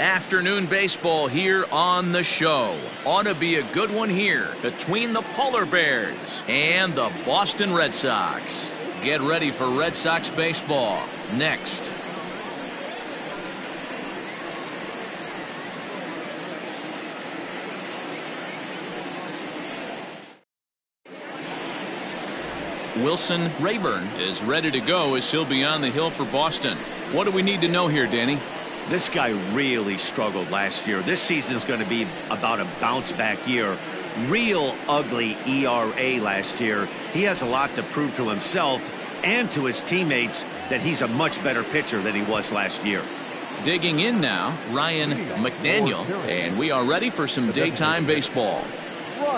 Afternoon baseball here on the show. Ought to be a good one here between the Polar Bears and the Boston Red Sox. Get ready for Red Sox baseball next. Wilson Rayburn is ready to go as he'll be on the hill for Boston. What do we need to know here, Danny? This guy really struggled last year. This season is going to be about a bounce back year. Real ugly ERA last year. He has a lot to prove to himself and to his teammates that he's a much better pitcher than he was last year. Digging in now, Ryan McDaniel, and we are ready for some daytime baseball.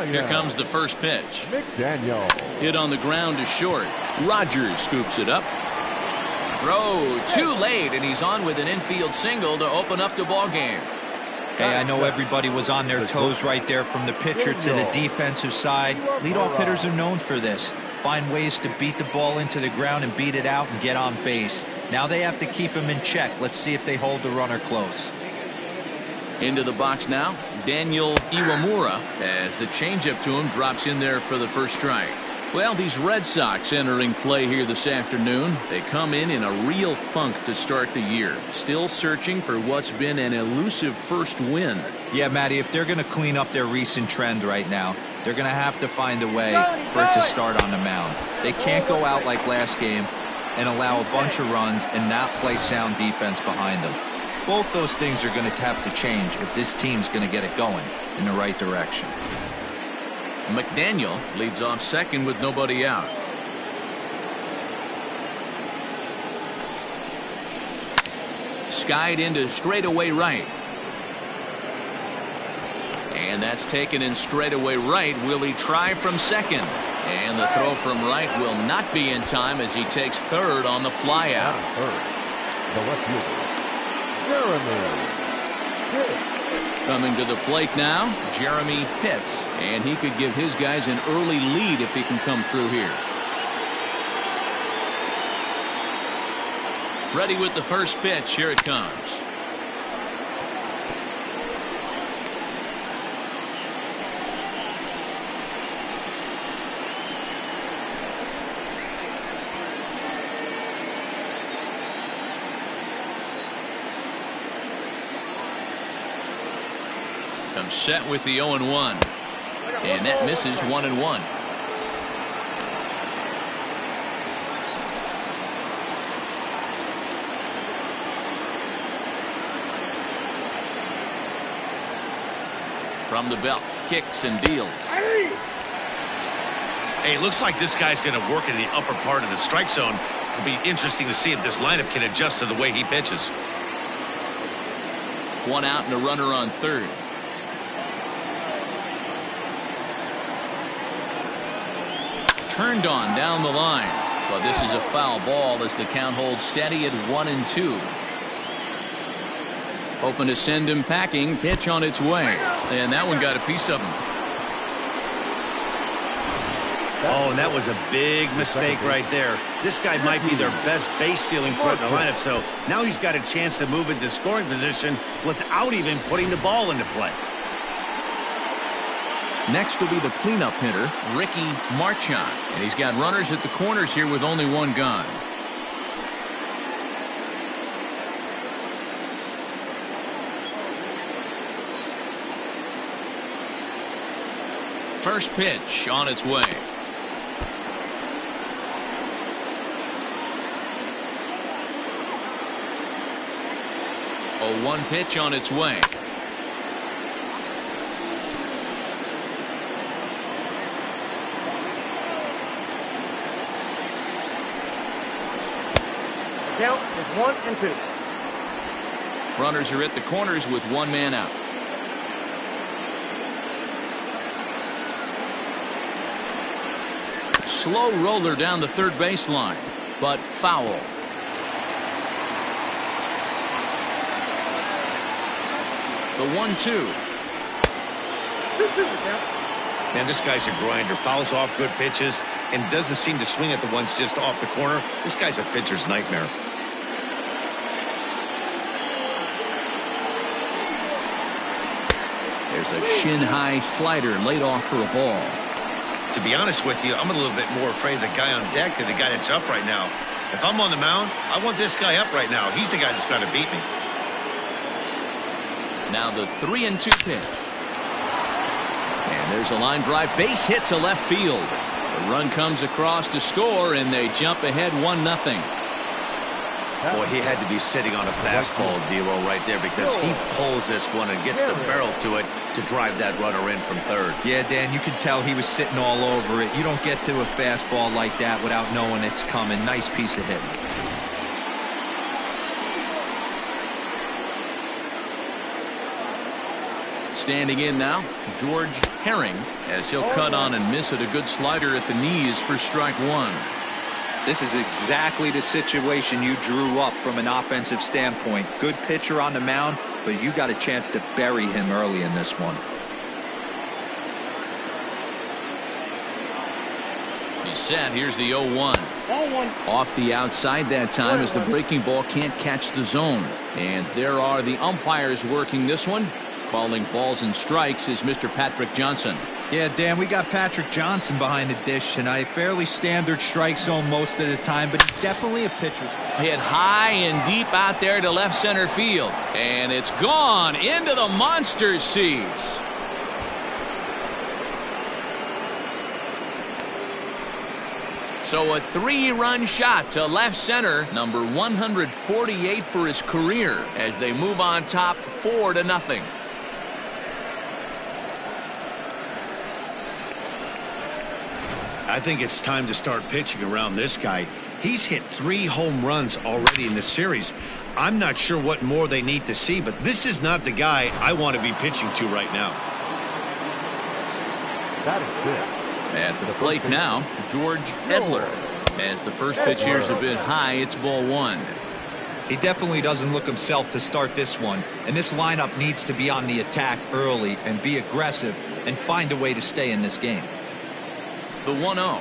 Here comes the first pitch. McDaniel. Hit on the ground to short. Rogers scoops it up. Throw too late, and he's on with an infield single to open up the ball game. Hey, I know everybody was on their toes right there from the pitcher to the defensive side. Leadoff hitters are known for this. Find ways to beat the ball into the ground and beat it out and get on base. Now they have to keep him in check. Let's see if they hold the runner close. Into the box now, Daniel Iwamura, as the changeup to him drops in there for the first strike. Well, these Red Sox entering play here this afternoon. They come in a real funk to start the year. Still searching for what's been an elusive first win. Yeah, Matty, if they're going to clean up their recent trend right now, they're going to have to find a way for it to start on the mound. They can't go out like last game and allow a bunch of runs and not play sound defense behind them. Both those things are going to have to change if this team's going to get it going in the right direction. McDaniel leads off second with nobody out. Skied into straightaway right. And that's taken in straightaway right. Will he try from second? And the throw from right will not be in time as he takes third on the fly out. The left fielder, Jeremy Pitts. Coming to the plate now, Jeremy Pitts, and he could give his guys an early lead if he can come through here. Ready with the first pitch. Here it comes. Comes set with the 0-1, and that misses 1-1. From the belt, kicks and deals. Hey, looks like this guy's going to work in the upper part of the strike zone. It'll be interesting to see if this lineup can adjust to the way he pitches. One out and a runner on third. Turned on down the line, but this is a foul ball as the count holds steady at 1-2. Hoping to send him packing. Pitch on its way, and that one got a piece of him. Oh, and that was a big mistake right there. This guy might be their best base stealing threat in the lineup, so now he's got a chance to move into scoring position without even putting the ball into play. Next will be the cleanup hitter, Ricky Marchand, and he's got runners at the corners here with only one gone. First pitch on its way. A 1 pitch on its way. Count is 1-2. Runners are at the corners with one man out. Slow roller down the third baseline, but foul. The 1-2. Man, this guy's a grinder. Fouls off good pitches and doesn't seem to swing at the ones just off the corner. This guy's a pitcher's nightmare. There's a shin-high slider laid off for a ball. To be honest with you, I'm a little bit more afraid of the guy on deck than the guy that's up right now. If I'm on the mound, I want this guy up right now. He's the guy that's got to beat me. Now the 3-2 pitch. And there's a line drive base hit to left field. The run comes across to score, and they jump ahead 1-0. Boy, he had to be sitting on a fastball, D-Roll, right there, because he pulls this one and gets the barrel to it to drive that runner in from third. Yeah, Dan, you can tell he was sitting all over it. You don't get to a fastball like that without knowing it's coming. Nice piece of hitting. Standing in now, George Herring, as he'll cut on and miss it. A good slider at the knees for strike one. This is exactly the situation you drew up from an offensive standpoint. Good pitcher on the mound, but you got a chance to bury him early in this one. He's set. Here's the 0-1. Off the outside that time as the breaking ball can't catch the zone. And there are the umpires working this one. Calling balls and strikes is Mr. Patrick Johnson. Yeah, Dan, we got Patrick Johnson behind the dish tonight. Fairly standard strike zone most of the time, but he's definitely a pitcher's. Hit high and deep out there to left center field. And it's gone into the monster seats. So a 3-run shot to left center, number 148 for his career, as they move on top 4-0. I think it's time to start pitching around this guy. He's hit 3 home runs already in this series. I'm not sure what more they need to see, but this is not the guy I want to be pitching to right now. That is good. At the plate now, George Edler. As the first pitch here's a bit high, it's ball 1. He definitely doesn't look himself to start this one, and this lineup needs to be on the attack early and be aggressive and find a way to stay in this game. The 1-0.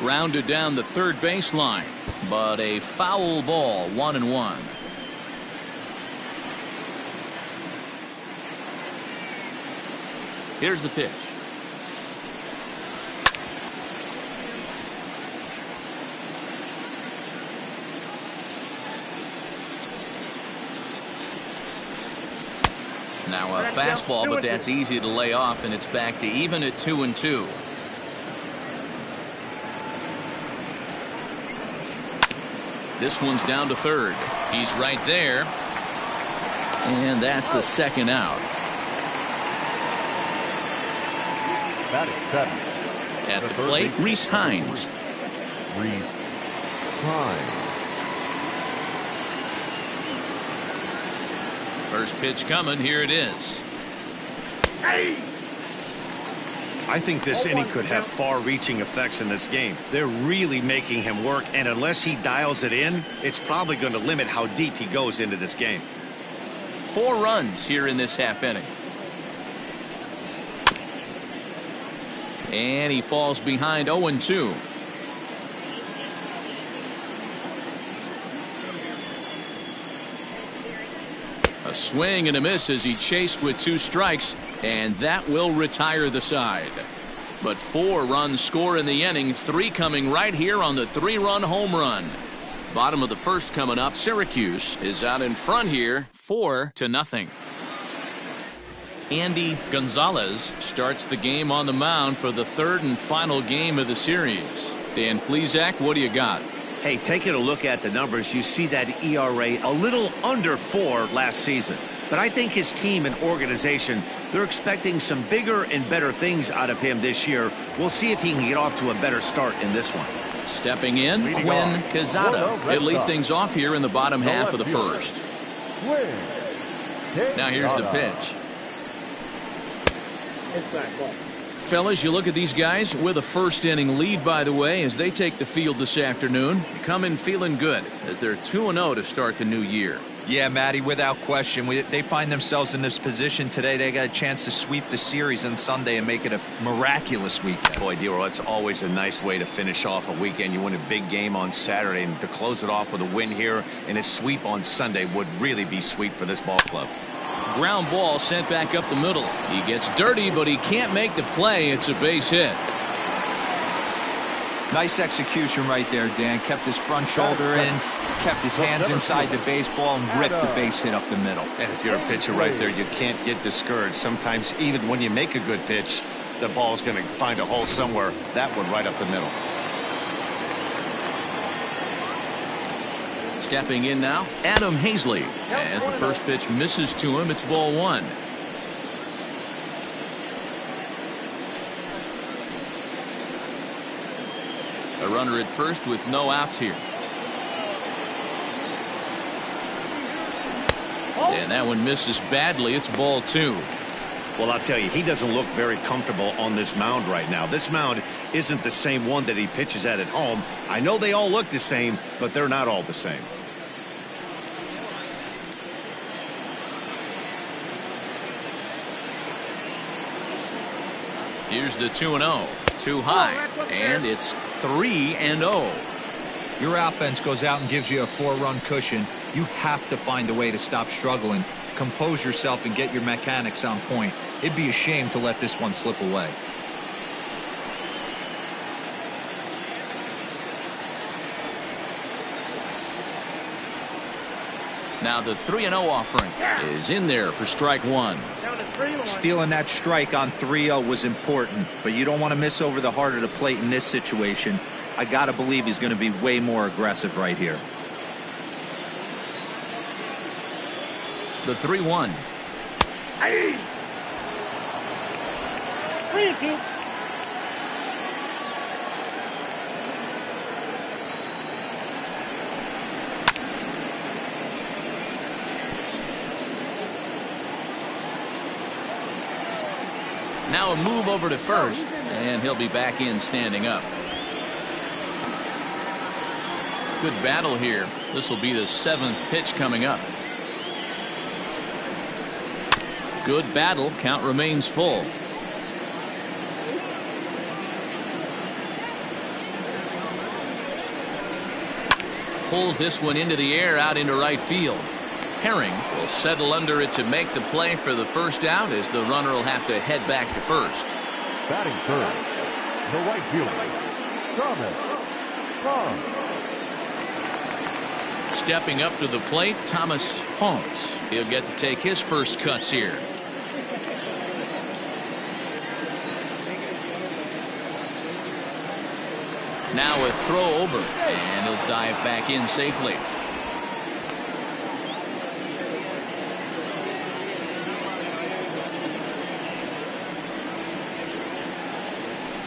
Grounded down the third baseline, but a foul ball, 1-1. Here's the pitch. Now a fastball, but that's easy to lay off, and it's back to even at 2-2. This one's down to third. He's right there. And that's the second out. That is 7. At the plate, Rhys Hines. Rhys Hines. First pitch coming. Here it is. I think this inning could have far-reaching effects in this game. They're really making him work, and unless he dials it in, it's probably going to limit how deep he goes into this game. 4 runs here in this half inning. And he falls behind 0-2. A swing and a miss as he chased with 2 strikes, and that will retire the side. But 4 runs score in the inning, 3 coming right here on the 3-run home run. Bottom of the first coming up. Syracuse is out in front here, 4-0. Andy Gonzalez starts the game on the mound for the 3rd and final game of the series. Dan Plesac, what do you got? Hey, taking a look at the numbers, you see that ERA a little under 4 last season. But I think his team and organization, they're expecting some bigger and better things out of him this year. We'll see if he can get off to a better start in this one. Stepping in, Quinn Quezada. He'll lead things off here in the bottom half of the first. Now here's the pitch. Inside ball. Fellas, you look at these guys with a first inning lead, by the way, as they take the field this afternoon. Come in feeling good as they're 2-0 to start the new year. Yeah, Matty, without question. They find themselves in this position today. They got a chance to sweep the series on Sunday and make it a miraculous weekend. Boy, Dero, it's always a nice way to finish off a weekend. You win a big game on Saturday, and to close it off with a win here and a sweep on Sunday would really be sweet for this ball club. Ground ball sent back up the middle. He gets dirty, but he can't make the play. It's a base hit. Nice execution right there, Dan. Kept his front shoulder in, kept his hands inside the baseball, and ripped the base hit up the middle. And if you're a pitcher right there, you can't get discouraged. Sometimes even when you make a good pitch, the ball's going to find a hole somewhere. That one right up the middle. Stepping in now, Adam Hazley. As the first pitch misses to him, it's ball one. A runner at first with no outs here. And that one misses badly. It's ball two. Well, I'll tell you, he doesn't look very comfortable on this mound right now. This mound isn't the same one that he pitches at home. I know they all look the same, but they're not all the same. Here's the 2-0. Too high, and it's 3-0. Your offense goes out and gives you a 4-run cushion. You have to find a way to stop struggling, compose yourself, and get your mechanics on point. It'd be a shame to let this one slip away. Now the 3-0 offering is in there for strike one. Stealing that strike on 3-0 was important, but you don't want to miss over the heart of the plate in this situation. I got to believe he's going to be way more aggressive right here. The 3-1. Now a move over to first, and he'll be back in standing up. Good battle here. This will be the 7th pitch coming up. Good battle. Count remains full. Pulls this one into the air out into right field. Herring will settle under it to make the play for the first out, as the runner will have to head back to first. Batting first, the right fielder, Thomas. Stepping up to the plate, Thomas Honks. He'll get to take his first cuts here. Now a throw over, and he'll dive back in safely.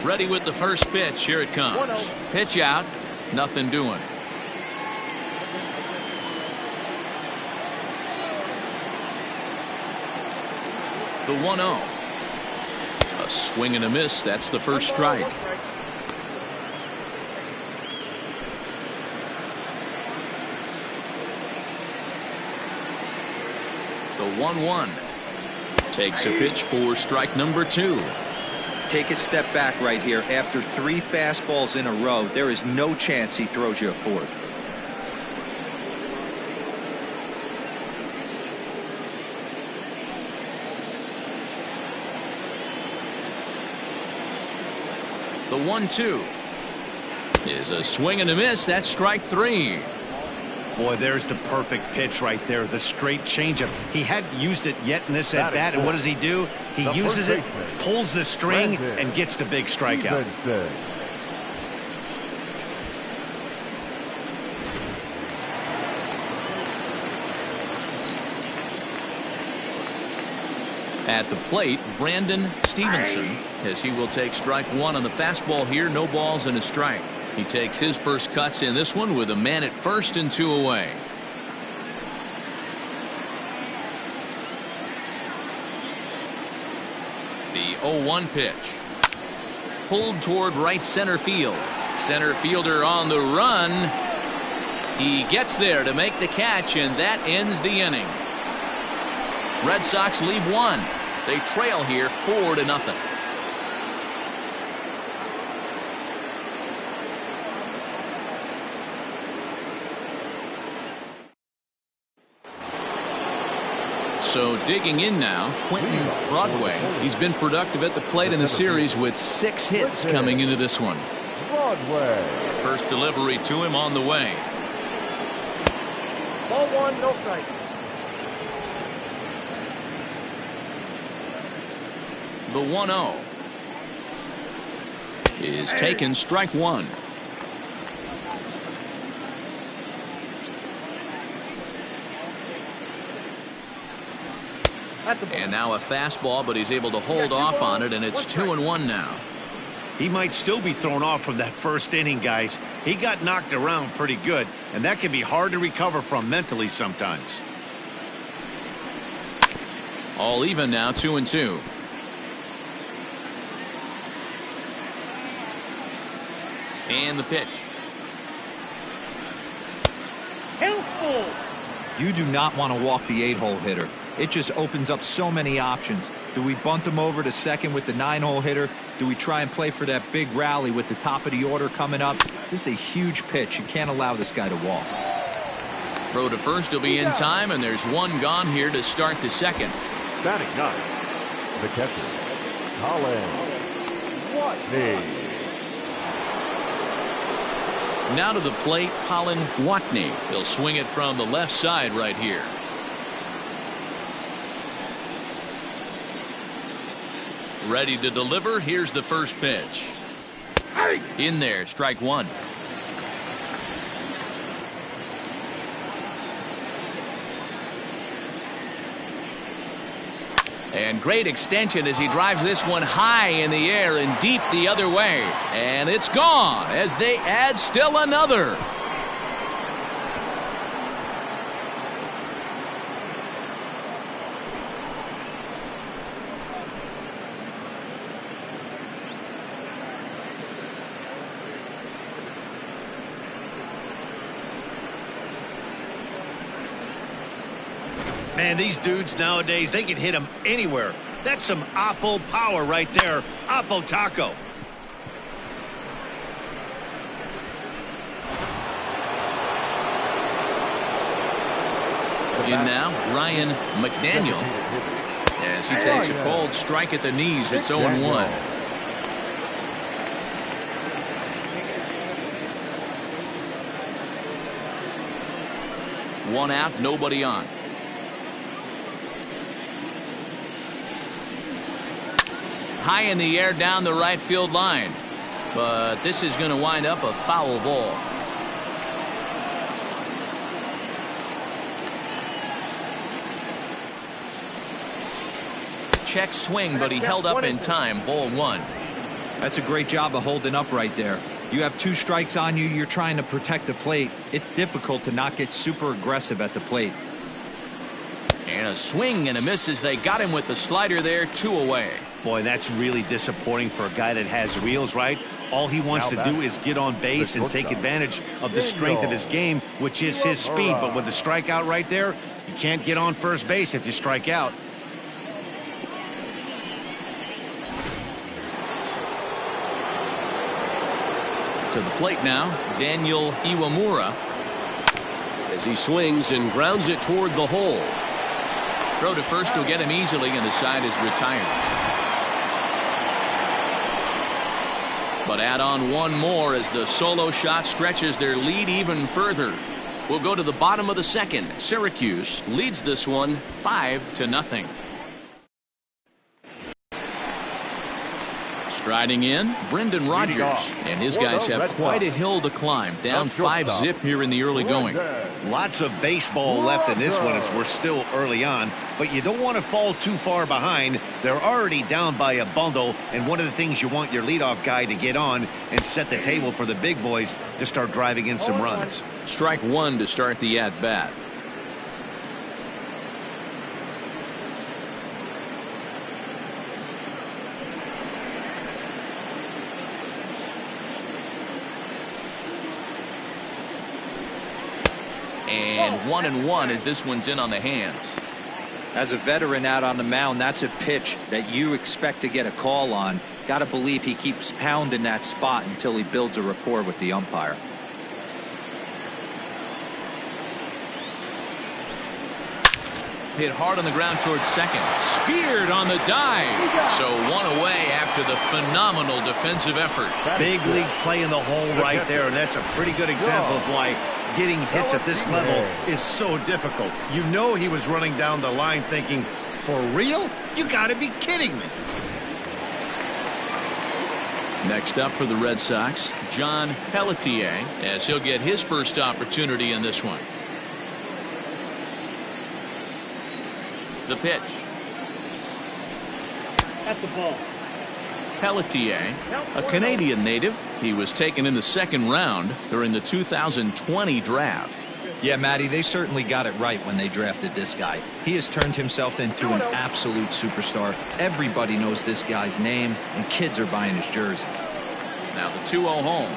Ready with the first pitch. Here it comes. Pitch out. Nothing doing. The 1-0. A swing and a miss. That's the first strike. The 1-1. Takes a pitch for strike number 2. Take a step back right here. After 3 fastballs in a row, there is no chance he throws you a 4th. The 1-2 is a swing and a miss. That's strike 3. Boy, there's the perfect pitch right there. The straight changeup. He hadn't used it yet in this at bat, and what does he do? He uses it, pulls the string, and gets the big strikeout. At the plate, Brandon Stevenson, as he will take strike 1 on the fastball here. No balls and a strike. He takes his first cuts in this one with a man at first and 2 away. The 0-1 pitch. Pulled toward right center field. Center fielder on the run. He gets there to make the catch, and that ends the inning. Red Sox leave 1. They trail here 4-0. So digging in now, Quentin Broadway. He's been productive at the plate in the series with 6 hits coming into this one. Broadway. First delivery to him on the way. Ball 1, no strike. The 1-0 is taken, strike 1. And now a fastball, but he's able to hold off on it, and it's 2-1 now. He might still be thrown off from that first inning, guys. He got knocked around pretty good, and that can be hard to recover from mentally sometimes. All even now, 2-2. And the pitch. Helpful. You do not want to walk the 8-hole hitter. It just opens up so many options. Do we bunt him over to second with the 9-hole hitter? Do we try and play for that big rally with the top of the order coming up? This is a huge pitch. You can't allow this guy to walk. Throw to first will be in time, and there's one gone here to start the second. Batting 9. The catcher, Colin Watney. Now to the plate, Colin Watney. He'll swing it from the left side right here. Ready to deliver. Here's the first pitch. In there, strike 1. And great extension as he drives this one high in the air and deep the other way. And it's gone as they add still another. Man, these dudes nowadays, they can hit them anywhere. That's some Oppo power right there. Oppo Taco. In now, Ryan McDaniel. As he takes a cold strike at the knees, it's 0-1. One out, nobody on. High in the air down the right field line. But this is going to wind up a foul ball. Check swing, but he held up in time. Ball 1. That's a great job of holding up right there. You have 2 strikes on you. You're trying to protect the plate. It's difficult to not get super aggressive at the plate. And a swing and a miss as they got him with the slider there. 2 away. Boy, that's really disappointing for a guy that has wheels, right? All he wants to do is get on base and take advantage of the strength of his game, which is his speed. But with the strikeout right there, you can't get on first base if you strike out. To the plate now, Daniel Iwamura. As he swings and grounds it toward the hole. Throw to first will get him easily, and the side is retired. But add on one more as the solo shot stretches their lead even further. We'll go to the bottom of the second. Syracuse leads this one 5-0. Striding in, Brendan Rodgers, and his guys have quite a hill to climb. Down 5-0 here in the early going. Lots of baseball left in this one as we're still early on, but you don't want to fall too far behind. They're already down by a bundle, and one of the things you want your leadoff guy to get on and set the table for the big boys to start driving in some runs. Strike 1 to start the at-bat. And 1-1 as this one's in on the hands. As a veteran out on the mound, that's a pitch that you expect to get a call on. Got to believe he keeps pounding that spot until he builds a rapport with the umpire. hit hard on the ground towards second. Speared on the dive. So one away after the phenomenal defensive effort. Big league play in the hole right there, and that's a pretty good example of why getting hits at this level is so difficult. You know he was running down the line thinking, for real? You got to be kidding me. Next up for the Red Sox, John Pelletier, as he'll get his first opportunity in this one. The pitch. At the ball. Pelletier, a Canadian native. He was taken in the second round during the 2020 draft. Yeah, Matty, they certainly got it right when they drafted this guy. He has turned himself into an absolute superstar. Everybody knows this guy's name, and kids are buying his jerseys. Now the 2-0 home.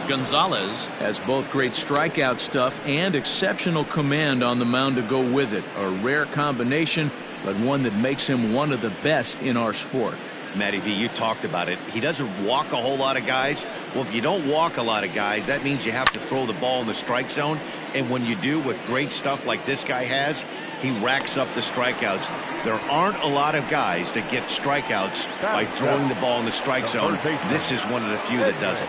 Gonzalez has both great strikeout stuff and exceptional command on the mound to go with it. A rare combination, but one that makes him one of the best in our sport. Matty V, you talked about it. He doesn't walk a whole lot of guys. Well, if you don't walk a lot of guys, that means you have to throw the ball in the strike zone. And when you do with great stuff like this guy has, he racks up the strikeouts. There aren't a lot of guys that get strikeouts by throwing the ball in the strike zone. This is one of the few that does it.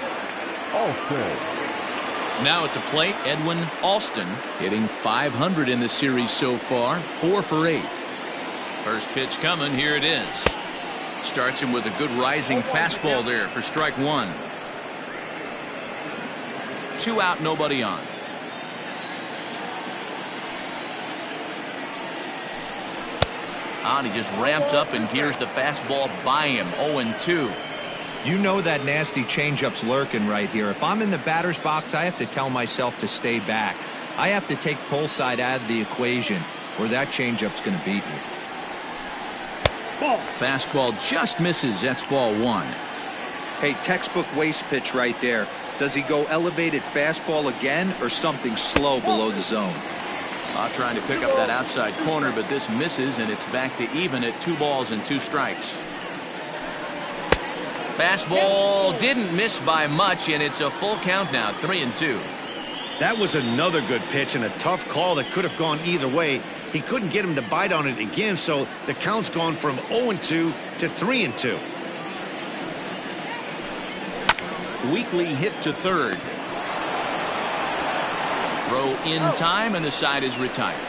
Now at the plate, Edwin Alston hitting .500 in the series so far, 4 for 8. First pitch coming, here it is. Starts him with a good rising fastball there for strike one. 2 out, nobody on. He just ramps up and gears the fastball by him. 0-2. You know that nasty changeup's lurking right here. If I'm in the batter's box, I have to tell myself to stay back. I have to take pull side out of the equation, or that changeup's going to beat me. Fastball just misses. That's ball 1. Hey, textbook waste pitch right there. Does he go elevated fastball again or something slow below the zone? Trying to pick up that outside corner, but this misses, and it's back to even at 2 balls and 2 strikes. Fastball didn't miss by much, and it's a full count now, 3-2. That was another good pitch and a tough call that could have gone either way. He couldn't get him to bite on it again, so the count's gone from 0-2 to 3-2. Weekly hit to third. Throw in time, and the side is retired.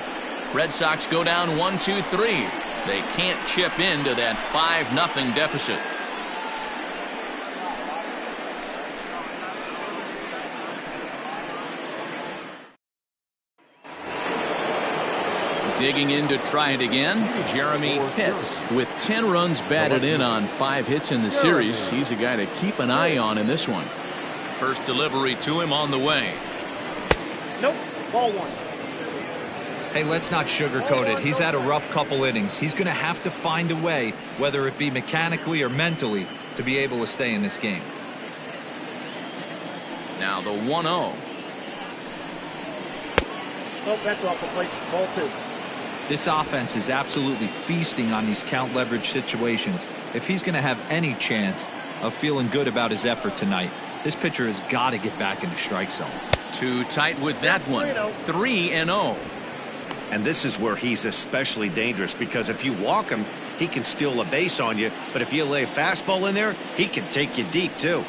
Red Sox go down 1-2-3. They can't chip into that 5-0 deficit. Digging in to try it again, Jeremy Pitts. With 10 runs batted in on 5 hits in the series, he's a guy to keep an eye on in this one. First delivery to him on the way. Nope, ball 1. Hey, let's not sugarcoat it. He's had a rough couple innings. He's going to have to find a way, whether it be mechanically or mentally, to be able to stay in this game. Now the 1-0. Nope, that's off the plate. Ball 2. This offense is absolutely feasting on these count leverage situations. If he's going to have any chance of feeling good about his effort tonight, this pitcher has got to get back in the strike zone. Too tight with that one. 3-0. And this is where he's especially dangerous, because if you walk him, he can steal a base on you. But if you lay a fastball in there, he can take you deep, too.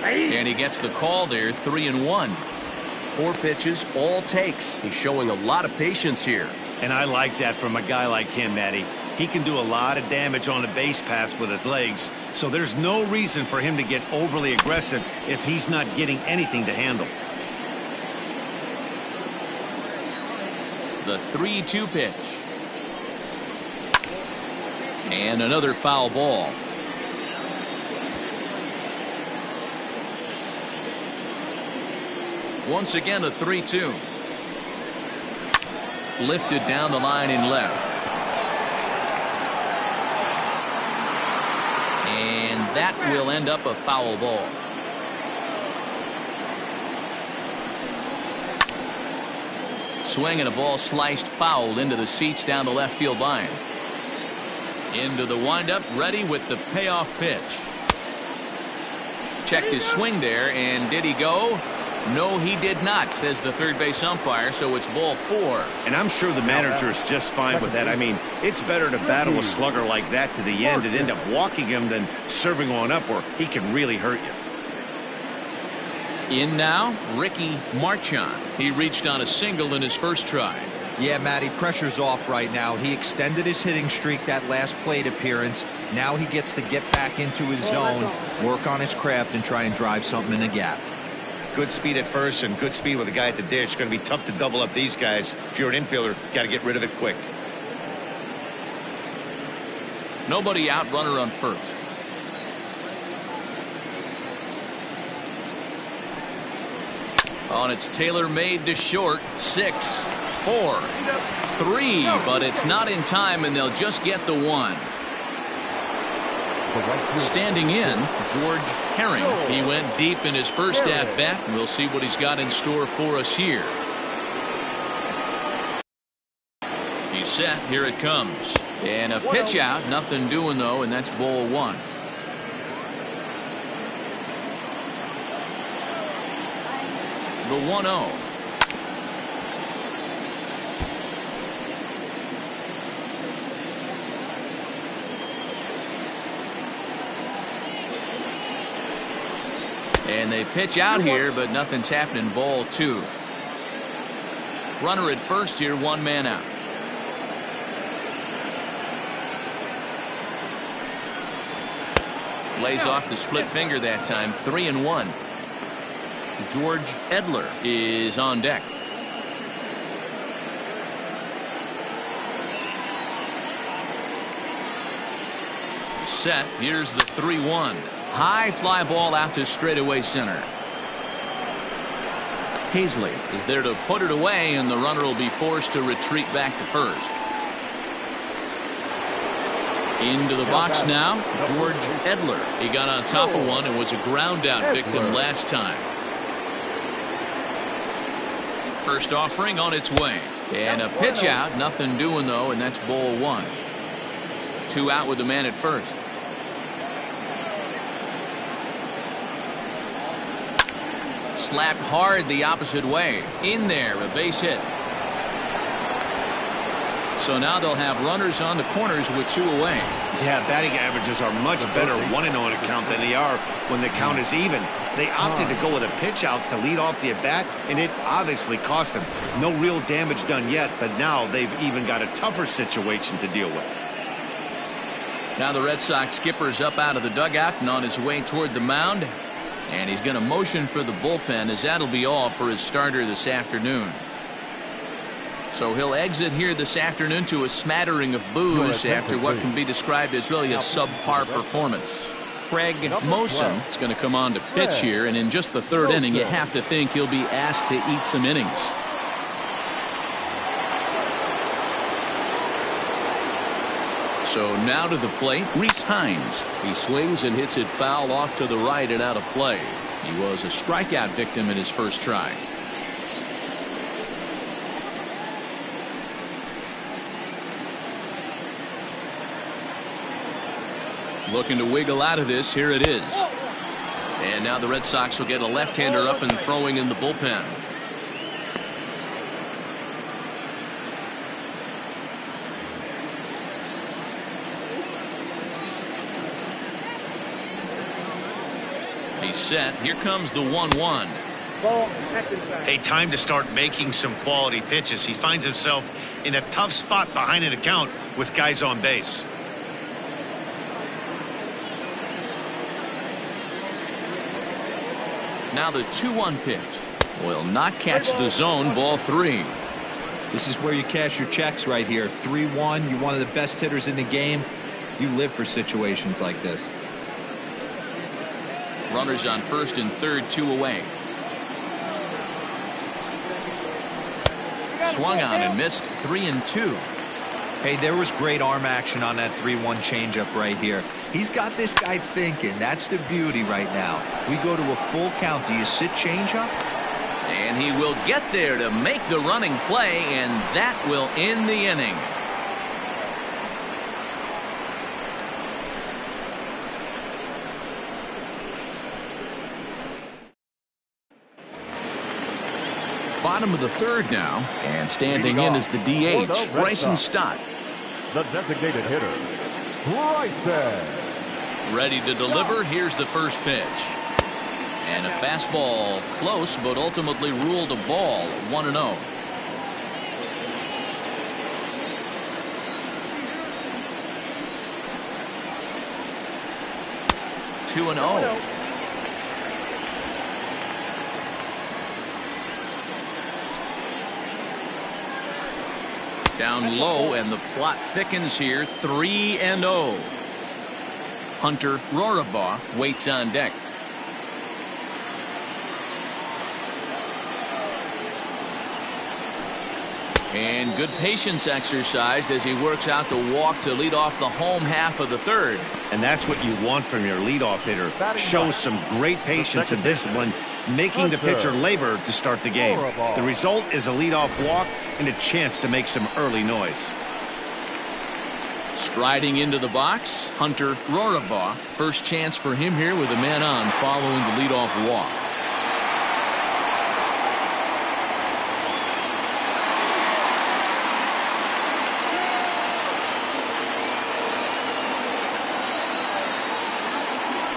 And he gets the call there, 3-1. 4 pitches, all takes. He's showing a lot of patience here. And I like that from a guy like him, Matty. He can do a lot of damage on a base pass with his legs, so there's no reason for him to get overly aggressive if he's not getting anything to handle. The 3-2 pitch. And another foul ball. Once again, a 3-2. Lifted down the line in left. And that will end up a foul ball. Swing and a ball sliced foul into the seats down the left field line. Into the windup, ready with the payoff pitch. Checked his swing there, and did he go? No, he did not, says the third base umpire, so it's ball 4. And I'm sure the manager's just fine with that. I mean, it's better to battle a slugger like that to the end and end up walking him than serving on up where he can really hurt you. In now, Ricky Marchand. He reached on a single in his first try. Yeah, Matty, pressure's off right now. He extended his hitting streak that last plate appearance. Now he gets to get back into his zone, work on his craft, and try and drive something in the gap. Good speed at first and good speed with a guy at the dish. Going to be tough to double up these guys. If you're an infielder, got to get rid of it quick. Nobody out, runner on first. On its tailor-made to short. 6, 4, 3, but it's not in time, and they'll just get the 1. Standing in, George Herring. He went deep in his first at-bat, and we'll see what he's got in store for us here. He's set. Here it comes. And a pitch out. Nothing doing, though, and that's ball 1. The 1-0. And they pitch out here, but nothing's happening. Ball 2. Runner at first here, 1 man out. Lays off the split finger that time. 3-1. George Edler is on deck. Set. Here's the 3-1. High fly ball out to straightaway center. Hazley is there to put it away, and the runner will be forced to retreat back to first. Into the box now, George Edler. He got on top of one and was a ground out victim last time. First offering on its way. And a pitch out. Nothing doing, though, and that's ball 1. 2 out with the man at first. Slapped hard the opposite way. In there, a base hit. So now they'll have runners on the corners with 2 away. Yeah, batting averages are much better 1-0 account than they are when the count is even. They opted to go with a pitch out to lead off the at-bat, and it obviously cost them. No real damage done yet, but now they've even got a tougher situation to deal with. Now the Red Sox skipper's up out of the dugout and on his way toward the mound. And he's going to motion for the bullpen, as that'll be all for his starter this afternoon. So he'll exit here this afternoon to a smattering of boos after what can be described as really a subpar performance. Craig Mosen is going to come on to pitch here, and in just the 3rd inning, you have to think he'll be asked to eat some innings. So now to the plate, Rhys Hines. He swings and hits it foul off to the right and out of play. He was a strikeout victim in his first try. Looking to wiggle out of this. Here it is. And now the Red Sox will get a left-hander up and throwing in the bullpen. He's set. Here comes the 1-1. Hey, time to start making some quality pitches. He finds himself in a tough spot behind an account with guys on base. Now the 2-1 pitch will not catch the zone. Ball 3. This is where you cash your checks right here. 3-1. You're one of the best hitters in the game. You live for situations like this. Runners on first and third, 2 away. Swung on and missed. 3-2. Hey, there was great arm action on that 3-1 changeup right here. He's got this guy thinking. That's the beauty right now. We go to a full count. Do you sit changeup? And he will get there to make the running play, and that will end the inning. Bottom of the third now, and standing in is the DH, Bryson Stott. The designated hitter, Bryson. Ready to deliver. Here's the first pitch. And a fastball close, but ultimately ruled a ball. 1-0. Two and 0. Down low, and the plot thickens here. 3-0. Hunter Rorabaugh waits on deck. And good patience exercised as he works out the walk to lead off the home half of the third. And that's what you want from your leadoff hitter. Show some great patience and discipline, making the pitcher labor to start the game. The result is a leadoff walk and a chance to make some early noise. Striding into the box, Hunter Rorabaugh. First chance for him here with a man on following the leadoff walk.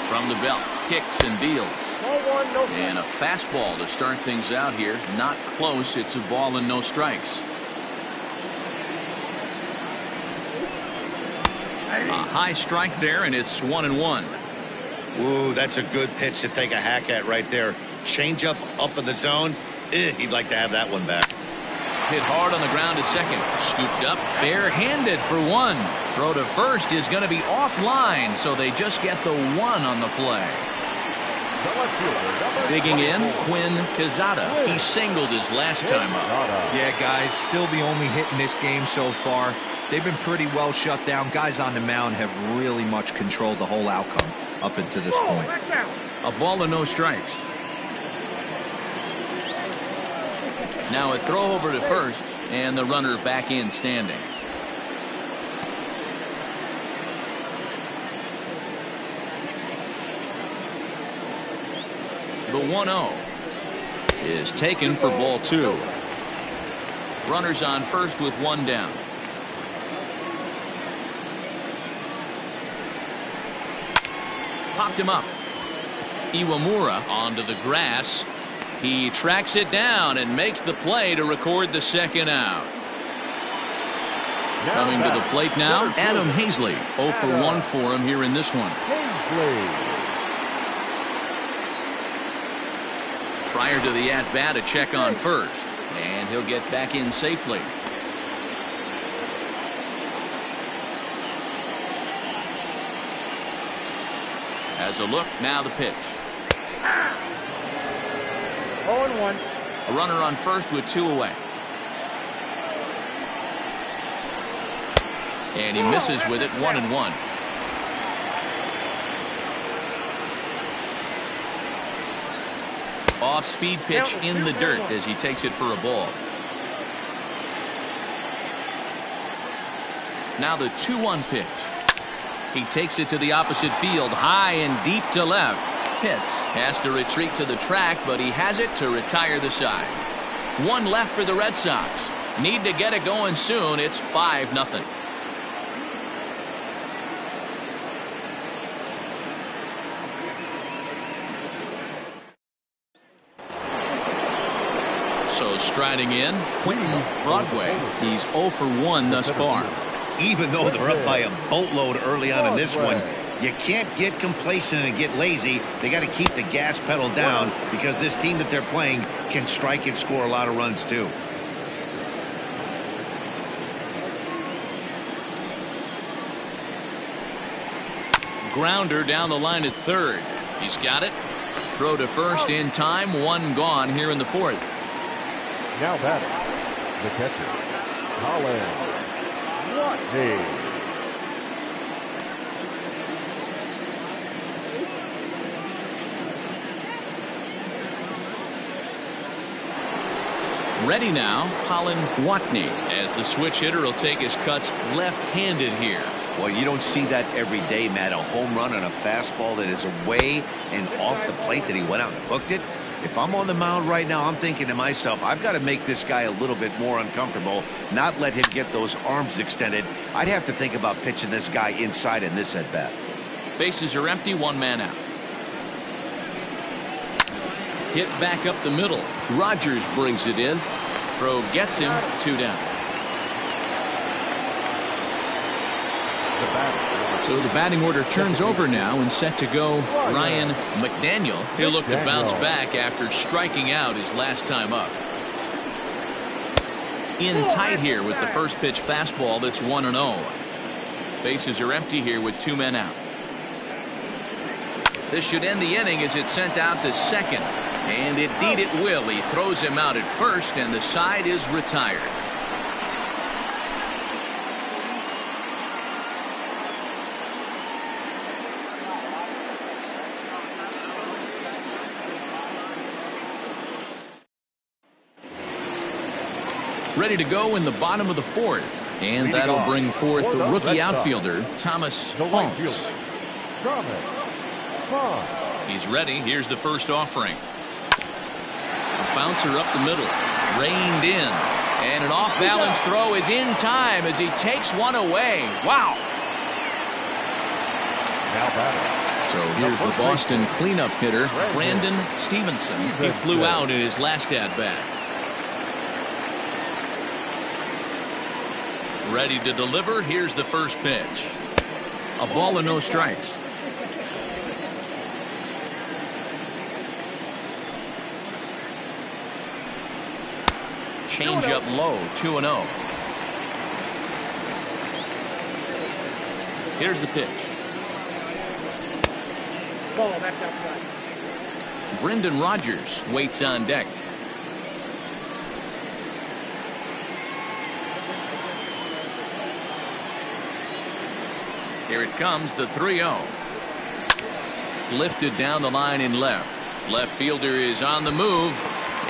From the belt, kicks and deals. And a fastball to start things out here. Not close. It's a ball and no strikes. A high strike there, and it's 1-1. Ooh, that's a good pitch to take a hack at right there. Change up in the zone. He'd like to have that one back. Hit hard on the ground to second. Scooped up, barehanded for one. Throw to first is going to be offline, so they just get the one on the play. Digging in, Quinn Quezada. He singled his last time up. Yeah, guys, still the only hit in this game so far. They've been pretty well shut down. Guys on the mound have really much controlled the whole outcome up until this point. A ball and no strikes. Now a throw over to first, and the runner back in standing. The 1-0 is taken for ball two. Runners on first with one down. Popped him up. Iwamura onto the grass. He tracks it down and makes the play to record the second out. Coming to the plate now, Adam Hazley. 0 for 1 for him here in this one. Prior to the at-bat, a check on first. And he'll get back in safely. Has a look, now the pitch. 0-1. A runner on first with two away. And he misses with it. 1-1. Off-speed pitch in the dirt as he takes it for a ball. Now the 2-1 pitch. He takes it to the opposite field, high and deep to left. Hits. Has to retreat to the track, but he has it to retire the side. One left for the Red Sox. Need to get it going soon. It's 5-0. So striding in, Quentin Broadway. He's 0 for 1 thus far. Even though they're up by a boatload early on in this one, you can't get complacent and get lazy. They got to keep the gas pedal down because this team that they're playing can strike and score a lot of runs too. Grounder down the line at third. He's got it. Throw to first in time. One gone here in the fourth. Now batting, the catcher, Colin Watney. Ready now, Colin Watney, as the switch hitter will take his cuts left-handed here. Well, you don't see that every day, Matt. A home run on a fastball that is away and off the plate that he went out and hooked it. If I'm on the mound right now, I'm thinking to myself, I've got to make this guy a little bit more uncomfortable, not let him get those arms extended. I'd have to think about pitching this guy inside in this at-bat. Bases are empty, one man out. Hit back up the middle. Rogers brings it in. Throw gets him, 2 down. So the batting order turns over now and set to go Ryan McDaniel. He'll look to bounce back after striking out his last time up. In tight here with the first pitch fastball that's 1-0. Bases are empty here with 2 men out. This should end the inning as it's sent out to second. And indeed it will. He throws him out at first, and the side is retired. Ready to go in the bottom of the 4th. And that'll bring forth the rookie outfielder, Thomas Holmes. He's ready. Here's the first offering. A bouncer up the middle. Reined in. And an off-balance throw is in time as he takes one away. Wow. So here's the Boston cleanup hitter, Brandon Stevenson. He flew out in his last at-bat. Ready to deliver. Here's the first pitch. A ball and no strikes. Change up low, 2-0. Here's the pitch. Ball, that's outside. Brendan Rodgers waits on deck. Here it comes, the 3-0. Lifted down the line in left. Left fielder is on the move.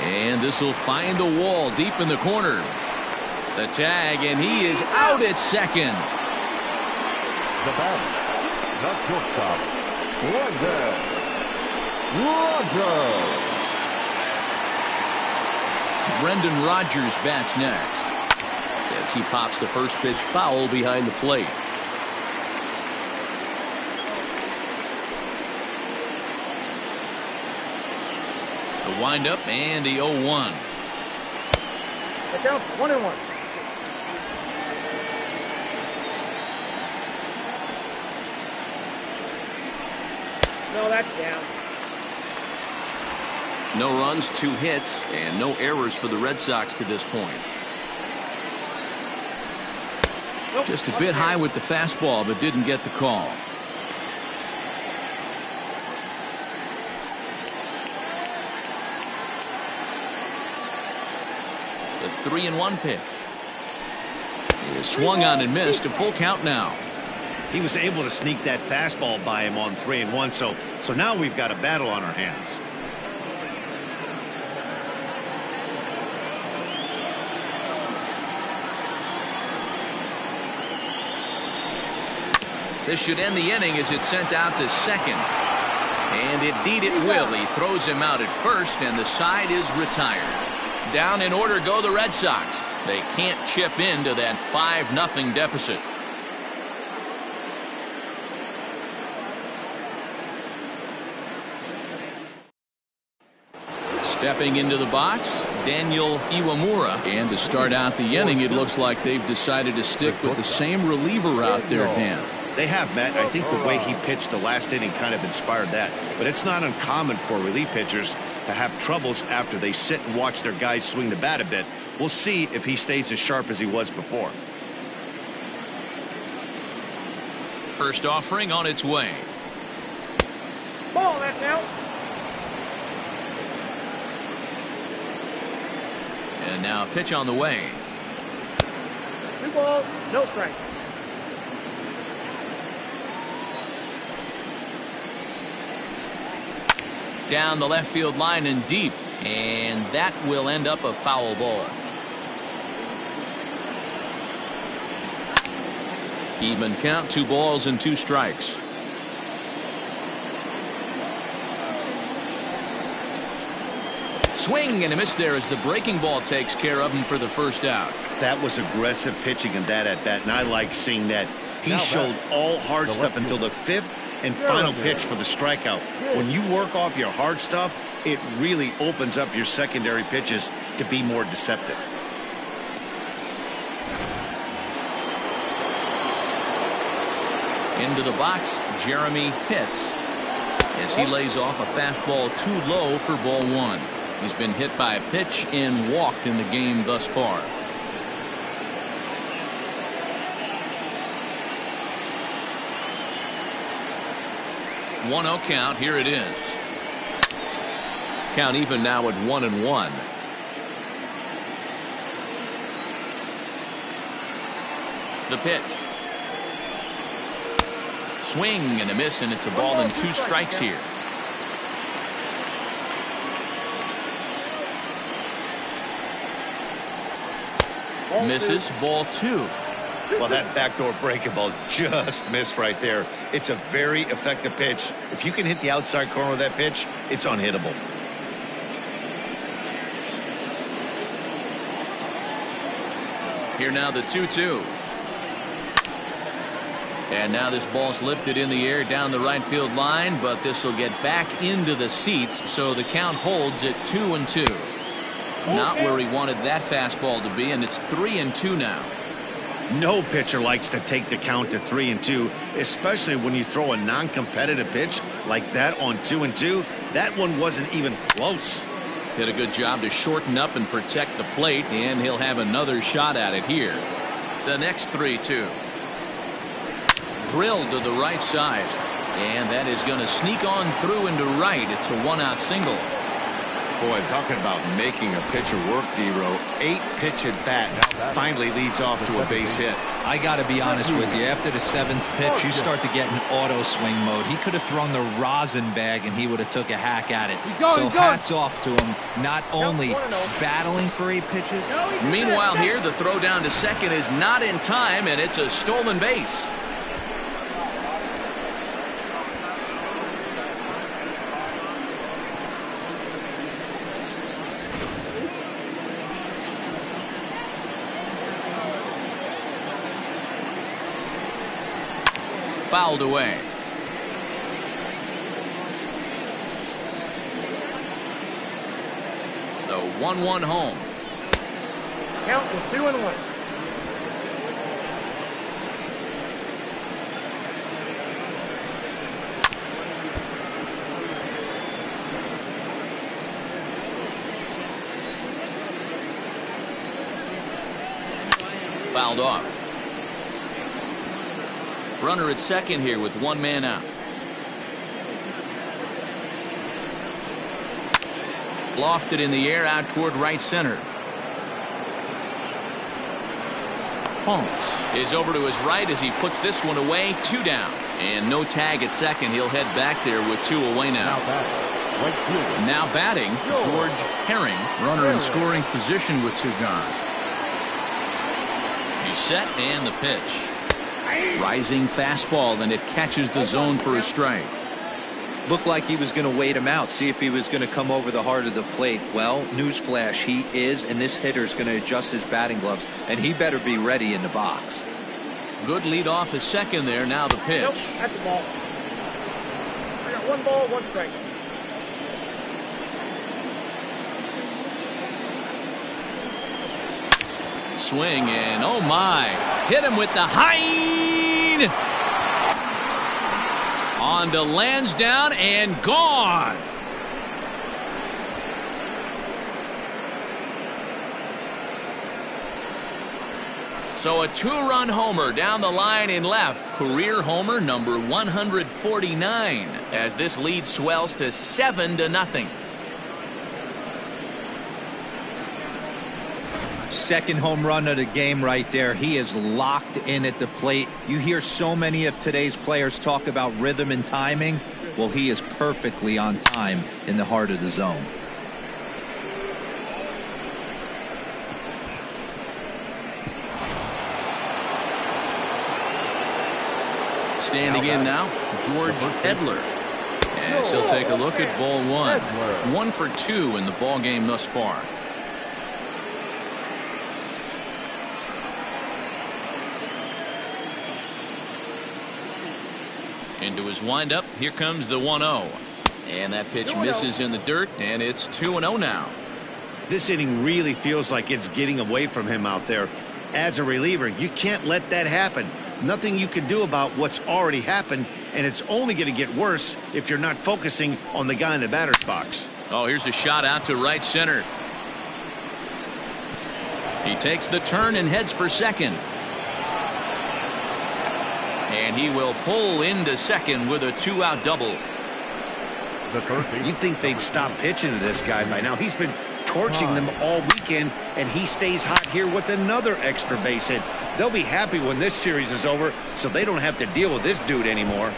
And this will find the wall deep in the corner. The tag, and he is out at second. The batter, the shortstop, Brendan Rodgers bats next as he pops the first pitch foul behind the plate. The windup and the 0-1. The count 1-1. No, that's down. No runs, 2 hits, and no errors for the Red Sox to this point. Nope. Just a bit high with the fastball, but didn't get the call. The 3-1 pitch. He is swung on and missed. A full count now. He was able to sneak that fastball by him on 3-1, so now we've got a battle on our hands. This should end the inning as it's sent out to second. And indeed it will. He throws him out at first, and the side is retired. Down in order go the Red Sox. They can't chip into that 5-0 deficit. Stepping into the box, Daniel Iwamura. And to start out the inning, it looks like they've decided to stick with the same reliever out there, Dan. They have, Matt. I think the way he pitched the last inning kind of inspired that. But it's not uncommon for relief pitchers to have troubles after they sit and watch their guys swing the bat a bit. We'll see if he stays as sharp as he was before. First offering on its way. Ball, that's out. And now a pitch on the way. 2 balls, no strikes. Down the left field line and deep, and that will end up a foul ball. Even count, 2 balls and 2 strikes. Swing and a miss there as the breaking ball takes care of him for the first out. That was aggressive pitching in that at bat, and I like seeing that. He showed all hard stuff until the 5th and final pitch for the strikeout. When you work off your hard stuff, it really opens up your secondary pitches to be more deceptive. Into the box, Jeremy Pitts, as he lays off a fastball too low for ball 1. He's been hit by a pitch and walked in the game thus far. 1-0 count. Here it is. Count even now at 1-1. The pitch. Swing and a miss, and it's a ball and 2 strikes here. Misses, ball 2. Well, that backdoor breaking ball just missed right there. It's a very effective pitch. If you can hit the outside corner of that pitch, it's unhittable. Here now the 2-2. And now this ball's lifted in the air down the right field line, but this will get back into the seats, so the count holds at 2-2. Not where he wanted that fastball to be, and it's 3-2 now. No pitcher likes to take the count to 3-2, especially when you throw a non-competitive pitch like that on 2-2. That one wasn't even close. Did a good job to shorten up and protect the plate, and he'll have another shot at it here. The next 3-2. Drilled to the right side, and that is going to sneak on through into right. It's a 1-out single. Boy, talking about making a pitcher work, D-Row. 8-pitch at bat finally leads off to a base hit. I got to be honest with you. After the 7th pitch, you start to get in auto swing mode. He could have thrown the rosin bag, and he would have took a hack at it. So hats off to him, not only battling for 8 pitches. Meanwhile, here, the throw down to second is not in time, and it's a stolen base. Fouled away. The 1-1 home. Count is 2-1. Fouled off. Runner at second here with 1 man out. Lofted in the air out toward right center. Honks is over to his right as he puts this one away. 2 down. And no tag at second. He'll head back there with 2 away now. Now batting, George Herring. Runner in scoring position with 2 gone. He's set and the pitch. Rising fastball, and it catches the zone for a strike. Looked like he was going to wait him out, see if he was going to come over the heart of the plate. Well, newsflash, he is, and this hitter's going to adjust his batting gloves, and he better be ready in the box. Good lead off at second there. Now the pitch. Nope, that's the ball. I got 1 ball, 1 strike. Swing, and oh my, hit him with the Hines. On to Lansdowne and gone. So a 2-run homer down the line in left. Career homer number 149 as this lead swells to 7-0. Second home run of the game right there. He is locked in at the plate. You hear so many of today's players talk about rhythm and timing. Well, he is perfectly on time in the heart of the zone. Standing in now, George Edler. As he'll take a look at ball one. 1 for 2 in the ball game thus far. Into his windup. Here comes the 1-0. And that pitch misses in the dirt, and it's 2-0 now. This inning really feels like it's getting away from him out there. As a reliever, you can't let that happen. Nothing you can do about what's already happened, and it's only going to get worse if you're not focusing on the guy in the batter's box. Oh, here's a shot out to right center. He takes the turn and heads for second. And he will pull into second with a 2-out double. You'd think they'd stop pitching to this guy by now. He's been torching them all weekend, and he stays hot here with another extra base hit. They'll be happy when this series is over, so they don't have to deal with this dude anymore.